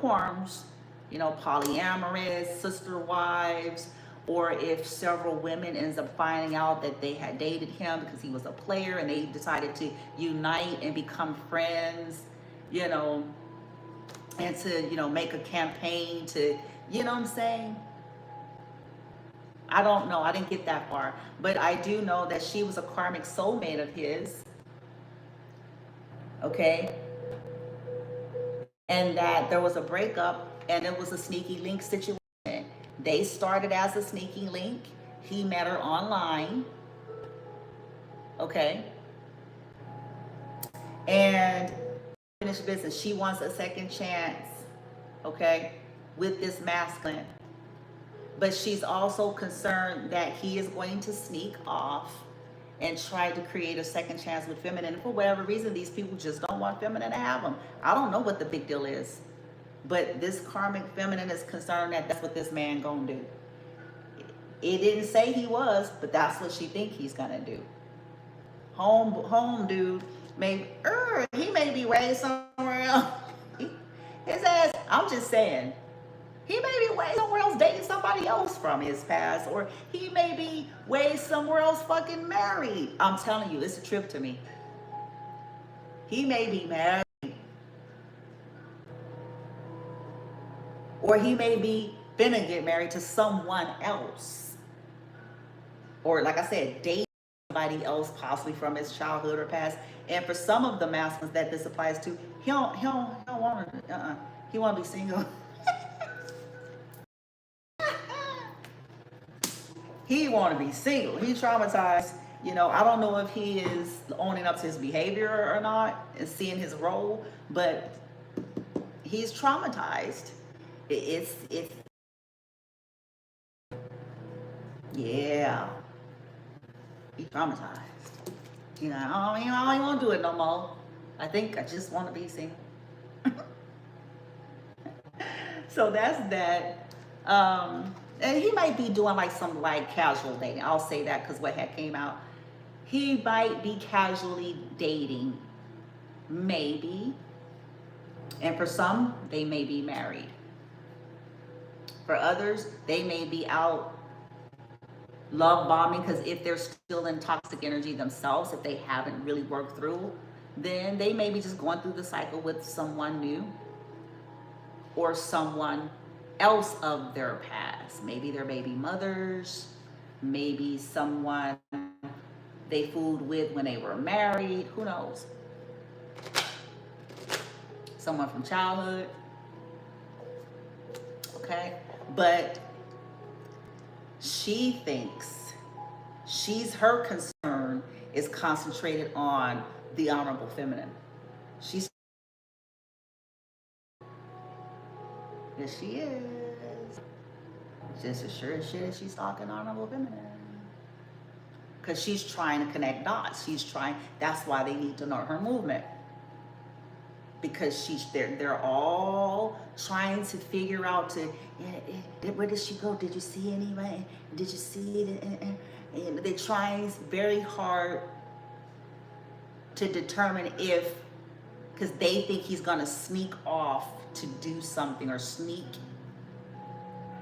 qualms, polyamorous, sister wives, or if several women ends up finding out that they had dated him because he was a player and they decided to unite and become friends, you know, and to, you know, make a campaign to, you know what I'm saying? I don't know. I didn't get that far. But I do know that she was a karmic soulmate of his. Okay? And that there was a breakup and it was a sneaky link situation. They started as a sneaky link. He met her online. Okay? And finished business. She wants a second chance. Okay? With this masculine. But she's also concerned that he is going to sneak off and try to create a second chance with feminine. For whatever reason, these people just don't want feminine to have them. I don't know what the big deal is. But this karmic feminine is concerned that that's what this man gonna do. It didn't say he was, but that's what she think he's gonna do. Home dude, he may be raised somewhere else. His ass, I'm just saying, he may be way somewhere else dating somebody else from his past, or he may be way somewhere else fucking married. I'm telling you, it's a trip to me. He may be married, or he may be finna get married to someone else, or like I said, dating somebody else, possibly from his childhood or past. And for some of the masculines that this applies to, he don't want to. He want to be single. He want to be single. He's traumatized. You know, I don't know if he is owning up to his behavior or not and seeing his role, but he's traumatized. It's yeah. He's traumatized. You know, I don't even want to do it no more. I think I just want to be single. So that's that. And he might be doing like some like casual dating. I'll say that because what had came out. He might be casually dating, maybe. And for some, they may be married. For others, they may be out love bombing, because if they're still in toxic energy themselves, if they haven't really worked through, then they may be just going through the cycle with someone new or someone else of their past. Maybe their baby mothers, maybe someone they fooled with when they were married, who knows? Someone from childhood, okay? But she thinks her concern is concentrated on the honorable feminine. Yes, she is. Just as sure as shit as she's talking honorable feminine. Because she's trying to connect dots. That's why they need to know her movement. Because they're all trying to figure out where did she go? Did you see anybody? Did you see it? And they're trying very hard to determine because they think he's gonna sneak off to do something, or sneak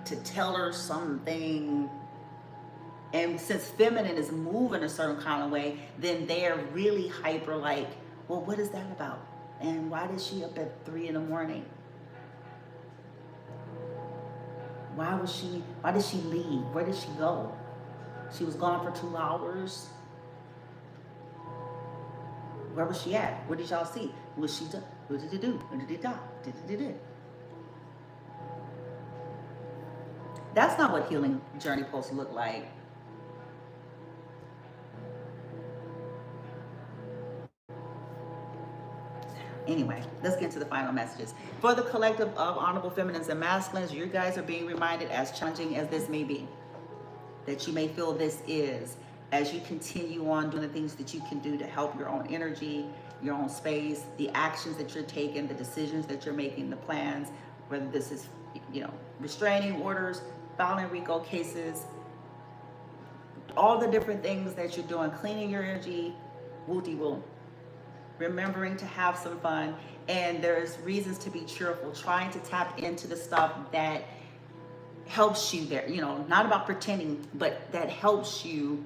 to tell her something. And since feminine is moving a certain kind of way, then they're really hyper like, well, what is that about? And why is she up at 3 in the morning? Why did she leave? Where did she go? She was gone for 2 hours. Where was she at? What did y'all see? What she do? What did it do? What did it do? Did it? That's not what healing journey supposed to look like. Anyway, let's get to the final messages. For the collective of honorable feminines and masculines, you guys are being reminded, as challenging as this may be, that you may feel this is, as you continue on doing the things that you can do to help your own energy, your own space, the actions that you're taking, the decisions that you're making, the plans, whether this is, restraining orders, filing RICO cases, all the different things that you're doing, cleaning your energy, woo-de-woo. Remembering to have some fun, and there's reasons to be cheerful, trying to tap into the stuff that helps you there. You know, not about pretending, but that helps you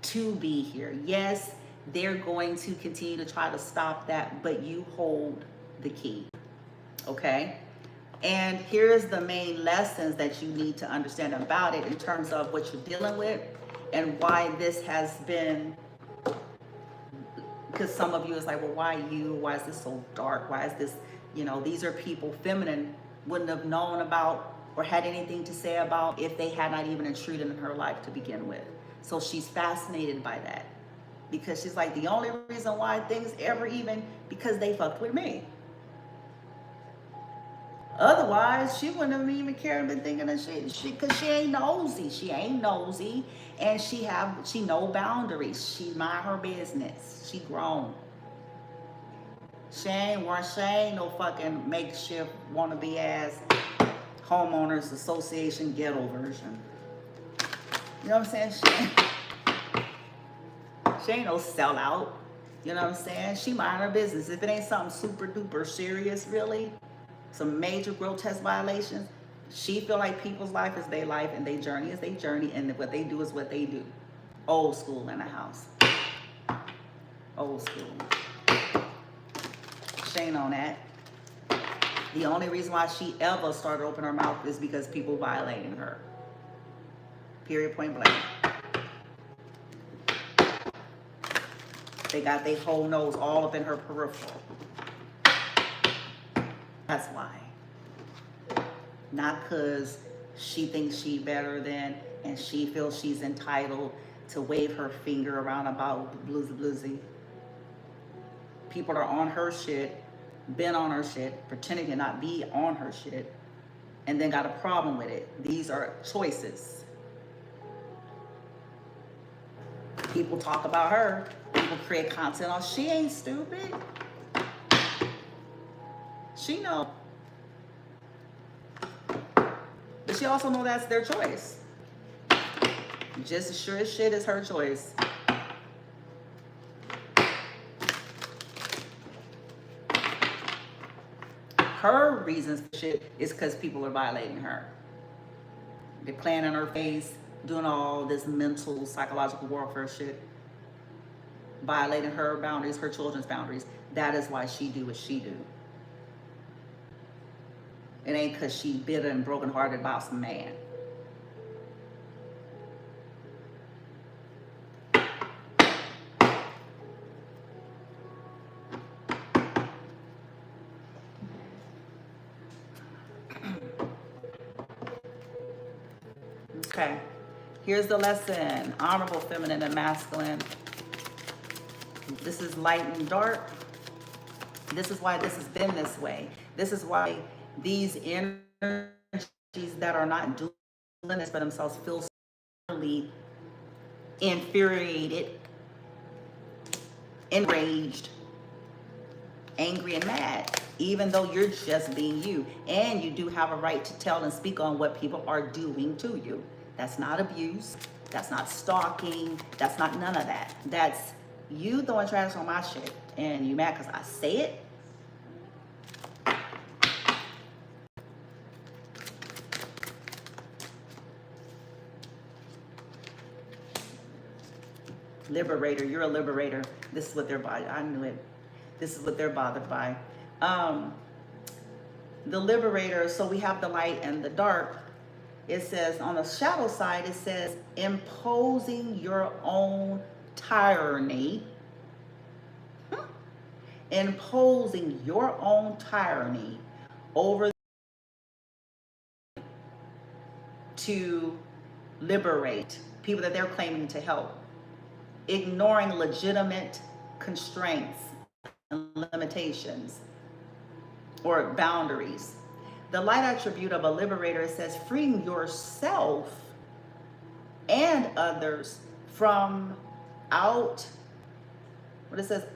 to be here. Yes, they're going to continue to try to stop that, but you hold the key. Okay? And here's the main lessons that you need to understand about it in terms of what you're dealing with and why this has been, because some of you is like, well, why you? Why is this so dark? Why is this, you know, these are people feminine wouldn't have known about or had anything to say about if they had not even intruded in her life to begin with. So she's fascinated by that because she's like, the only reason why things ever even, because they fucked with me. Otherwise, she wouldn't have even cared, been thinking that because she ain't nosy. She ain't nosy, and she no boundaries. She mind her business. She grown. She ain't no fucking makeshift wannabe ass homeowners association ghetto version. You know what I'm saying? She ain't no sellout. You know what I'm saying? She mind her business. If it ain't something super duper serious, really, some major grotesque violations, she feel like people's life is their life and their journey is their journey, and what they do is what they do. Old school in the house. Old school. She ain't on that. The only reason why she ever started opening her mouth is because people violating her. Period, point blank. They got their whole nose all up in her peripheral. That's why. Not because she thinks she better than, and she feels she's entitled to wave her finger around about bloozy. People are on her shit, been on her shit, pretending to not be on her shit, and then got a problem with it. These are choices. People talk about her. People create content on. She ain't stupid. She know. But she also know that's their choice. Just as sure as shit is her choice. Her reasons for shit is because people are violating her. They're playing in her face, doing all this mental, psychological warfare shit, violating her boundaries, her children's boundaries. That is why she do what she do. It ain't because she bitter and brokenhearted about some man. Okay, here's the lesson. Honorable feminine and masculine. This is light and dark. This is why this has been this way. This is why these energies that are not doing this for themselves feel really infuriated, enraged, angry, and mad, even though you're just being you. And you do have a right to tell and speak on what people are doing to you. That's not abuse. That's not stalking. That's not none of that. That's you throwing trash on my shit and you mad because I say it. Liberator, you're a liberator. This is what they're bothered. I knew it. This is what they're bothered by. The liberator, so we have the light and the dark. It says on the shadow side, it says imposing your own tyranny. Imposing your own tyranny over to liberate people that they're claiming to help. Ignoring legitimate constraints and limitations or boundaries. The light attribute of a liberator says freeing yourself and others from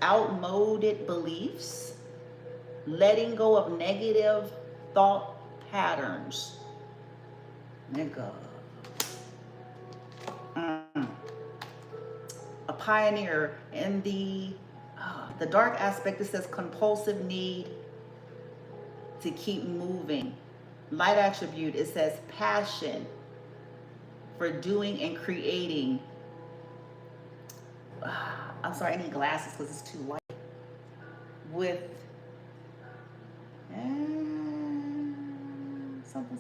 outmoded beliefs, letting go of negative thought patterns. Nigga. A pioneer. In the dark aspect, it says compulsive need to keep moving, light attribute, it says passion for doing and creating. I'm sorry, I need glasses because it's too light. With something.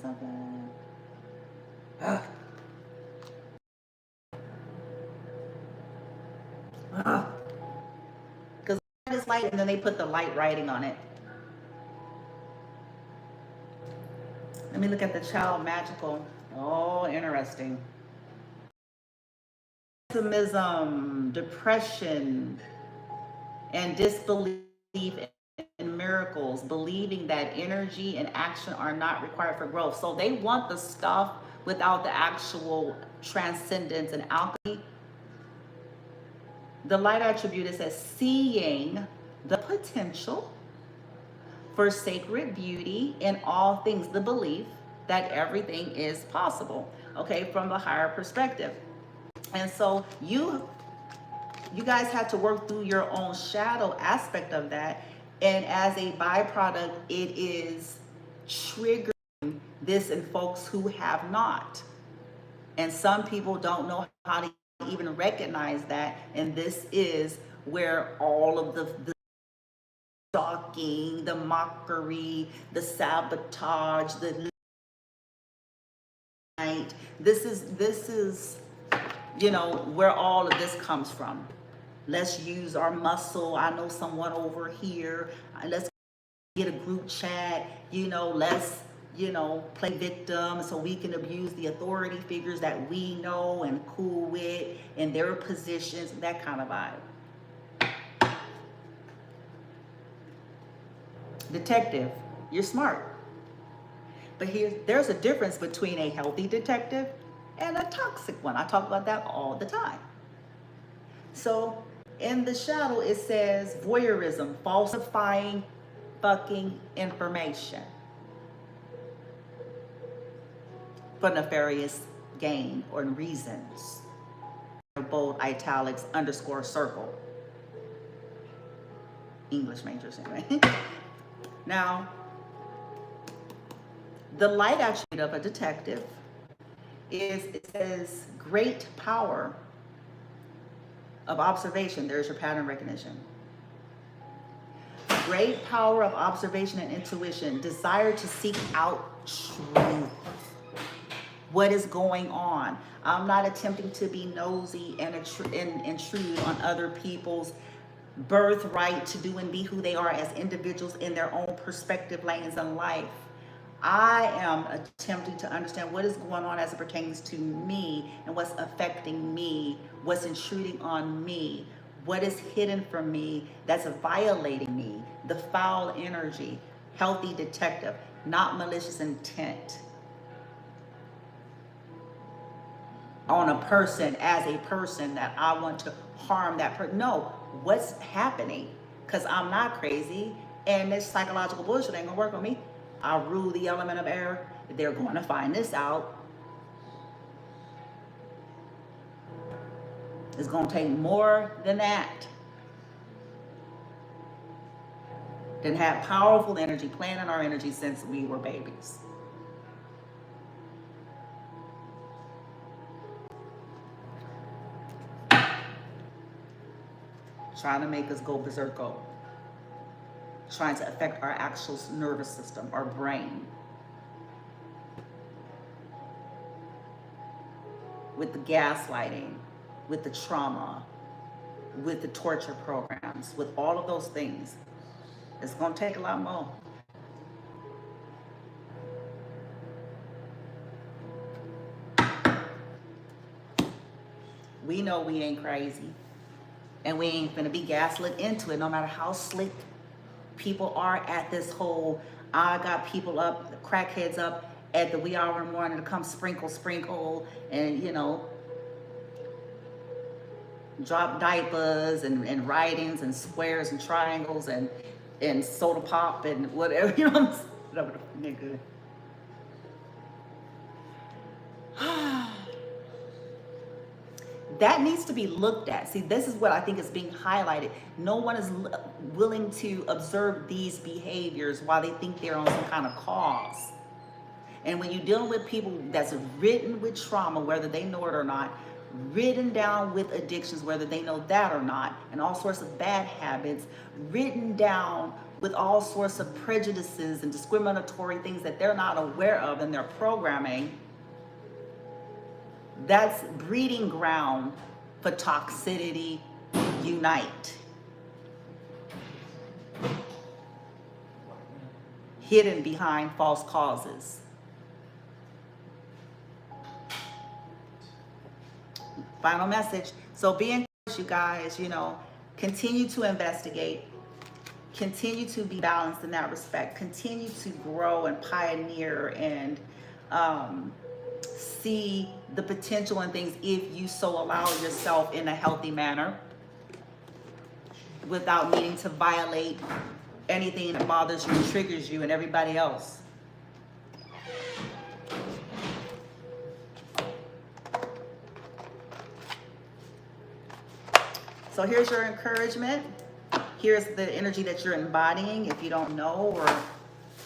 Because it's light and then they put the light writing on it. Let me look at the child magical. Oh, interesting. Pessimism, depression, and disbelief in miracles, believing that energy and action are not required for growth. So they want the stuff without the actual transcendence and alchemy. The light attribute is as seeing the potential for sacred beauty in all things, the belief that everything is possible, okay, from the higher perspective. And so you guys have to work through your own shadow aspect of that. And as a byproduct, it is triggering this in folks who have not. And some people don't know how to even recognize that. And this is where all of the stalking, the mockery, the sabotage, the night. This is, you know, where all of this comes from. Let's use our muscle. I know someone over here. Let's get a group chat. You know, let's, you know, play victim so we can abuse the authority figures that we know and cool with in their positions, that kind of vibe. Detective, you're smart. But there's a difference between a healthy detective and a toxic one. I talk about that all the time. So in the shadow, it says voyeurism, falsifying fucking information for nefarious gain or reasons. Bold italics _ circle. English majors anyway. Now, the light attribute of a detective is, it says, great power of observation. There's your pattern recognition. Great power of observation and intuition. Desire to seek out truth. What is going on? I'm not attempting to be nosy and intrude on other people's birthright to do and be who they are as individuals in their own perspective lanes in life. I am attempting to understand what is going on as it pertains to me and what's affecting me, what's intruding on me, what is hidden from me that's violating me, the foul energy. Healthy detective, not malicious intent on a person as a person that I want to harm that person. No, what's happening? Because I'm not crazy and this psychological bullshit ain't gonna work on me. I rule the element of air. They're going to find this out. It's going to take more than that. Than have powerful energy playing in our energy since we were babies. Trying to make us go berserko. Trying to affect our actual nervous system, our brain. With the gaslighting, with the trauma, with the torture programs, with all of those things. It's gonna take a lot more. We know we ain't crazy. And we ain't gonna be gaslit into it, no matter how slick people are at this whole, I got people up, crackheads up at the wee hour in the morning to come sprinkle, and, you know, drop diapers and writings and squares and triangles and soda pop and whatever, you know, whatever the nigga. That needs to be looked at. See, this is what I think is being highlighted. No one is willing to observe these behaviors while they think they're on some kind of cause. And when you're dealing with people that's ridden with trauma, whether they know it or not, ridden down with addictions, whether they know that or not, and all sorts of bad habits, ridden down with all sorts of prejudices and discriminatory things that they're not aware of in their programming, that's breeding ground for toxicity. Unite. Hidden behind false causes. Final message. So be encouraged, you guys, you know, continue to investigate, continue to be balanced in that respect, continue to grow and pioneer and see the potential in things if you so allow yourself in a healthy manner without needing to violate anything that bothers you, triggers you, and everybody else. So here's your encouragement. Here's the energy that you're embodying. If you don't know, or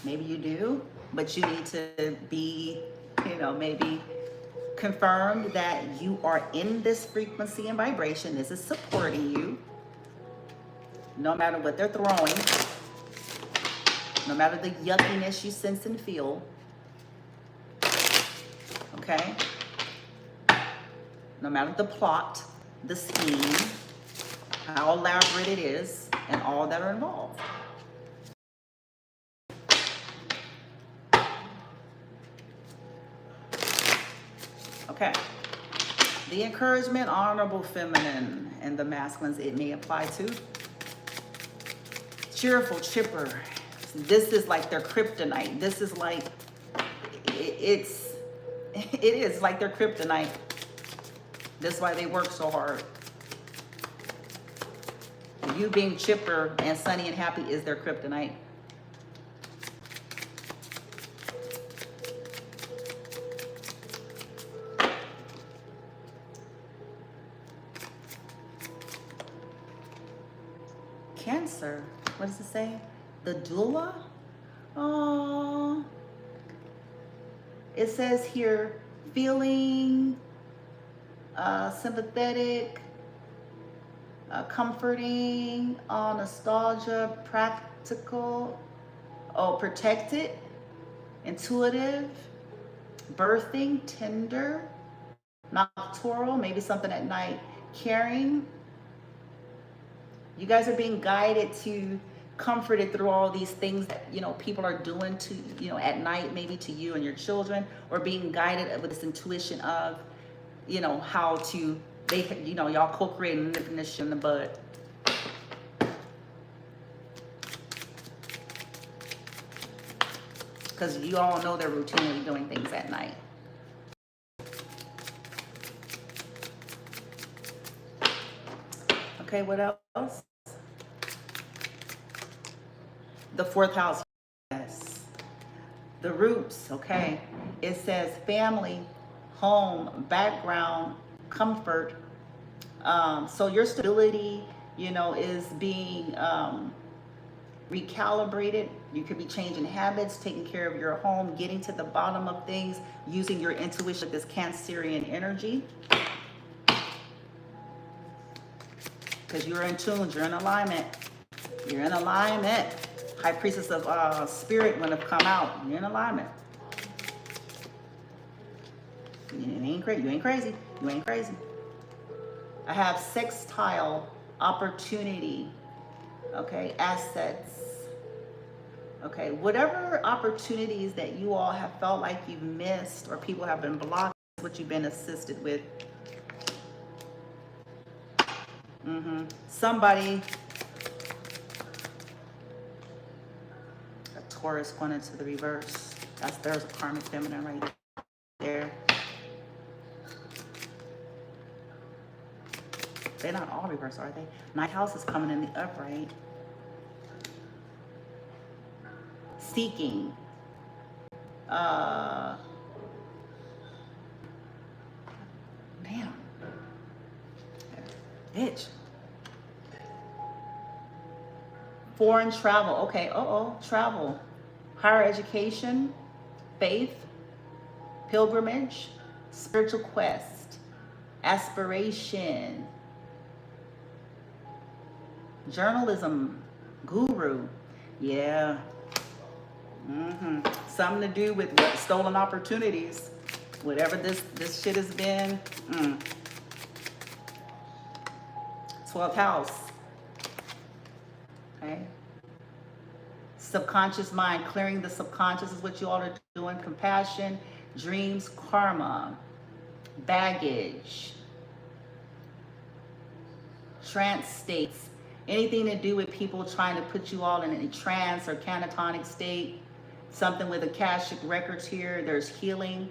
maybe you do, but you need to be, you know, maybe confirmed that you are in this frequency and vibration. This is supporting you. No matter what they're throwing, no matter the yuckiness you sense and feel, okay? No matter the plot, the scheme, how elaborate it is, and all that are involved. Okay. The encouragement, honorable feminine, and the masculines it may apply to. Cheerful, chipper. This is like their kryptonite. This is like, it is like their kryptonite. That's why they work so hard. You being chipper and sunny and happy is their kryptonite. Cancer. What does it say? The doula? Oh, it says here, feeling sympathetic, comforting, nostalgia, practical, protected, intuitive, birthing, tender, nocturnal, maybe something at night, caring. You guys are being guided to, comforted through all these things that, you know, people are doing to, you know, at night, maybe to you and your children, or being guided with this intuition of, you know, how to, they, you know, y'all co-creating, nipping this shit in the bud. Because you all know they're routinely doing things at night. Okay, what else? The fourth house, yes. The roots, okay. It says family, home, background, comfort. So your stability, you know, is being recalibrated. You could be changing habits, taking care of your home, getting to the bottom of things, using your intuition, this Cancerian energy. Because you're in tune, you're in alignment. You're in alignment. High Priestess of Spirit when have come out. You're in alignment. You ain't crazy. You ain't crazy. You ain't crazy. I have sextile opportunity. Okay, assets. Okay, whatever opportunities that you all have felt like you've missed or people have been blocked, what you've been assisted with. Somebody, a Taurus going into the reverse. There's a karmic feminine right there. They're not all reverse, are they? Ninth house is coming in the upright. Seeking. Damn. Bitch. Foreign travel. Okay. Travel. Higher education. Faith. pilgrimage, spiritual quest, aspiration, journalism, guru. Yeah. Something to do with what, stolen opportunities. Whatever this shit has been. 12th house. Okay. Subconscious mind, clearing the subconscious is what you all are doing. Compassion, dreams, karma, baggage, trance states, anything to do with people trying to put you all in a trance or catatonic state, something with Akashic records here. There's healing.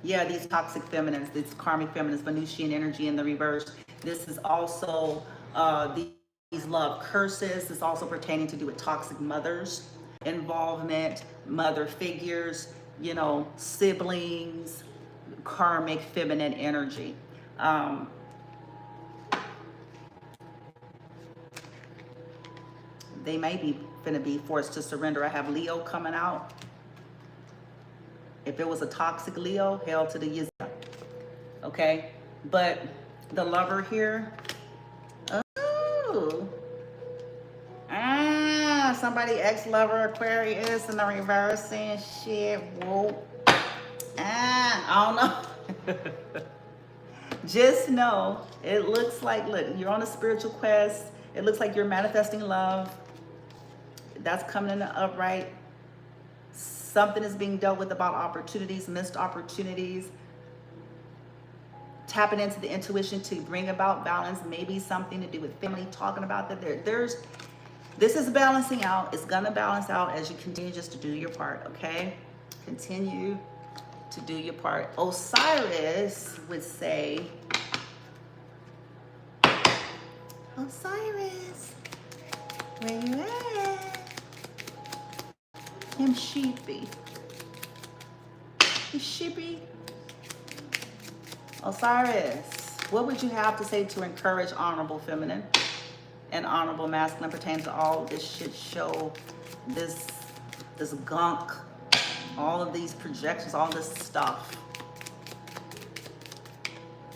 Yeah, these toxic feminines, these karmic feminines, Venusian energy in the reverse. This is also these love curses. It's also pertaining to do with toxic mothers, involvement, mother figures, you know, siblings, karmic feminine energy. They may be finna be forced to surrender. I have Leo coming out. If it was a toxic Leo, hell to the Yizza. Okay? But the lover here, oh. Somebody ex-lover, Aquarius in the reverse and shit. Whoa. I don't know. Just know, it looks like, look, you're on a spiritual quest. It looks like you're manifesting love. That's coming in the upright. Something is being dealt with about opportunities, missed opportunities. Tapping into the intuition to bring about balance. Maybe something to do with family, talking about that. This is balancing out. It's gonna balance out as you continue just to do your part, okay? Continue to do your part. Osiris would say, Osiris, where you at? Him sheepy. He's sheepy. Osiris, what would you have to say to encourage honorable feminine and honorable masculine pertaining to all of this shit show, this gunk, all of these projections, all this stuff?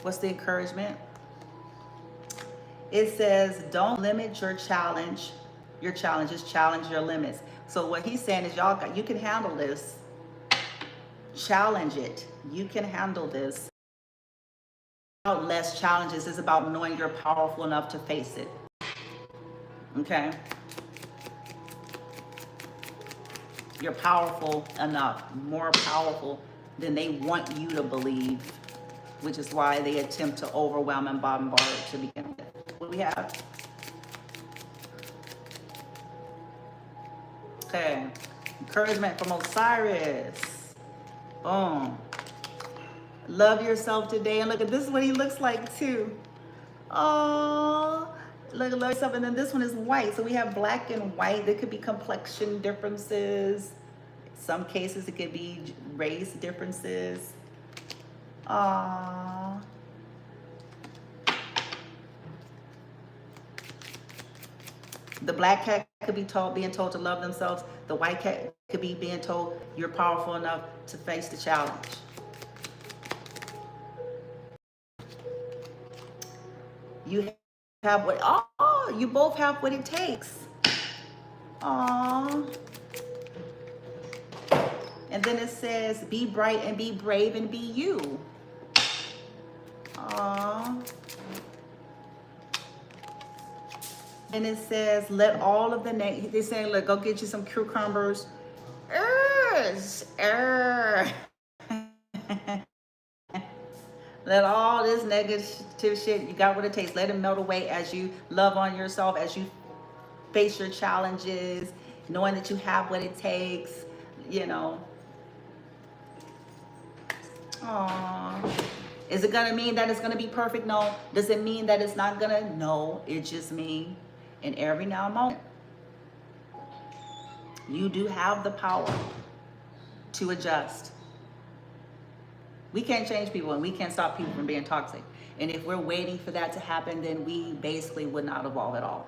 What's the encouragement? It says, don't limit your challenges, challenge your limits. So what he's saying is, y'all, you can handle this. Challenge it. You can handle this. About less challenges is about knowing you're powerful enough to face it. Okay? You're powerful enough, more powerful than they want you to believe, which is why they attempt to overwhelm and bombard to begin with. What do we have? Okay. Encouragement from Osiris. Boom. Love yourself today. And look at this is what he looks like too. Oh, look, love yourself. And then this one is white. So we have black and white. There could be complexion differences. In some cases it could be race differences. Aww. The black cat could be being told to love themselves. The white cat could be being told you're powerful enough to face the challenge. You have what, oh, you both have what it takes. Aww. And then it says, be bright and be brave and be you. Aww. And it says, let all of the they're saying, look, go get you some cucumbers. Let all this negative shit, you got what it takes. Let it melt away as you love on yourself, as you face your challenges, knowing that you have what it takes, you know. Aww. Is it gonna mean that it's gonna be perfect? No. Does it mean that it's not gonna? No. It just means in every now and moment, you do have the power to adjust. We can't change people and we can't stop people from being toxic. And if we're waiting for that to happen, then we basically would not evolve at all.